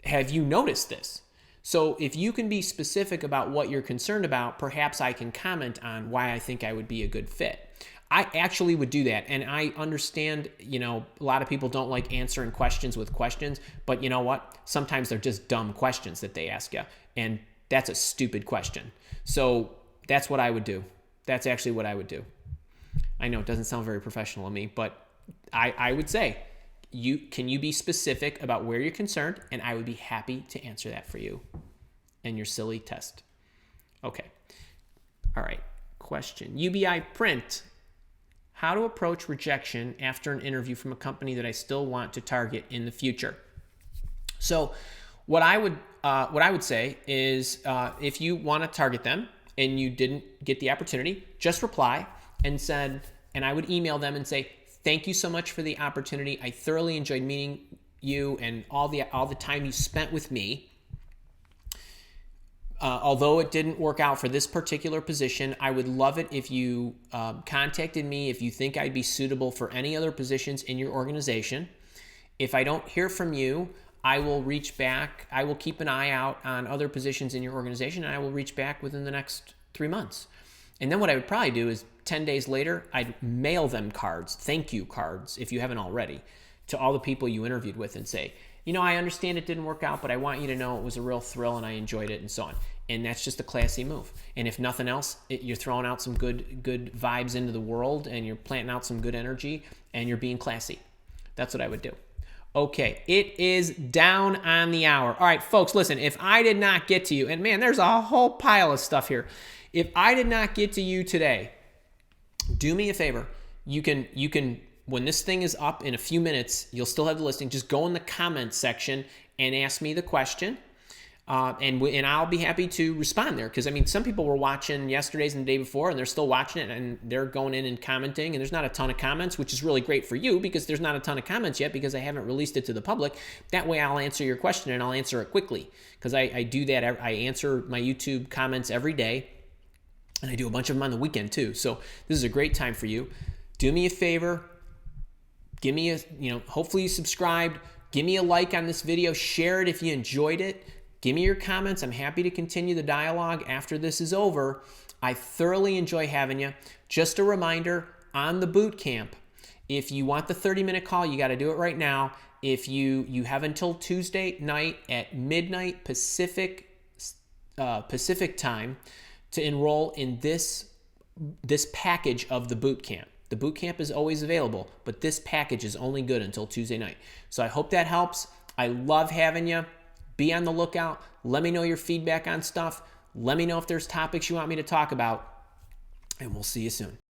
have you noticed this? So if you can be specific about what you're concerned about, perhaps I can comment on why I think I would be a good fit. I actually would do that. And I understand, a lot of people don't like answering questions with questions, but you know what? Sometimes they're just dumb questions that they ask you. And that's a stupid question. So that's what I would do. That's actually what I would do. I know it doesn't sound very professional of me, but I would say, can you be specific about where you're concerned? And I would be happy to answer that for you and your silly test. Okay. All right. Question. UBI print. How to approach rejection after an interview from a company that I still want to target in the future. So what I would say is if you want to target them and you didn't get the opportunity, just reply and I would email them and say, thank you so much for the opportunity. I thoroughly enjoyed meeting you and all the time you spent with me. Although it didn't work out for this particular position, I would love it if you contacted me if you think I'd be suitable for any other positions in your organization. If I don't hear from you, I will reach back. I will keep an eye out on other positions in your organization, and I will reach back within the next 3 months. And then what I would probably do is 10 days later, I'd mail them cards, thank you cards, if you haven't already, to all the people you interviewed with and say, I understand it didn't work out, but I want you to know it was a real thrill and I enjoyed it and so on. And that's just a classy move. And if nothing else, you're throwing out some good vibes into the world and you're planting out some good energy and you're being classy. That's what I would do. Okay, it is down on the hour. All right, folks, listen, if I did not get to you, and man, there's a whole pile of stuff here. If I did not get to you today, do me a favor. You can when this thing is up in a few minutes, you'll still have the listing. Just go in the comments section and ask me the question. And I'll be happy to respond there. Because, some people were watching yesterday's and the day before, and they're still watching it, and they're going in and commenting, and there's not a ton of comments, which is really great for you, because there's not a ton of comments yet, because I haven't released it to the public. That way I'll answer your question, and I'll answer it quickly. Because I do that. I answer my YouTube comments every day, and I do a bunch of them on the weekend, too. So this is a great time for you. Do me a favor. Give me hopefully you subscribed. Give me a like on this video. Share it if you enjoyed it. Give me your comments. I'm happy to continue the dialogue after this is over. I thoroughly enjoy having you. Just a reminder, on the boot camp, if you want the 30-minute call, you got to do it right now. If you have until Tuesday night at midnight Pacific time to enroll in this package of the boot camp. The boot camp is always available, but this package is only good until Tuesday night. So I hope that helps. I love having you. Be on the lookout. Let me know your feedback on stuff. Let me know if there's topics you want me to talk about, and we'll see you soon.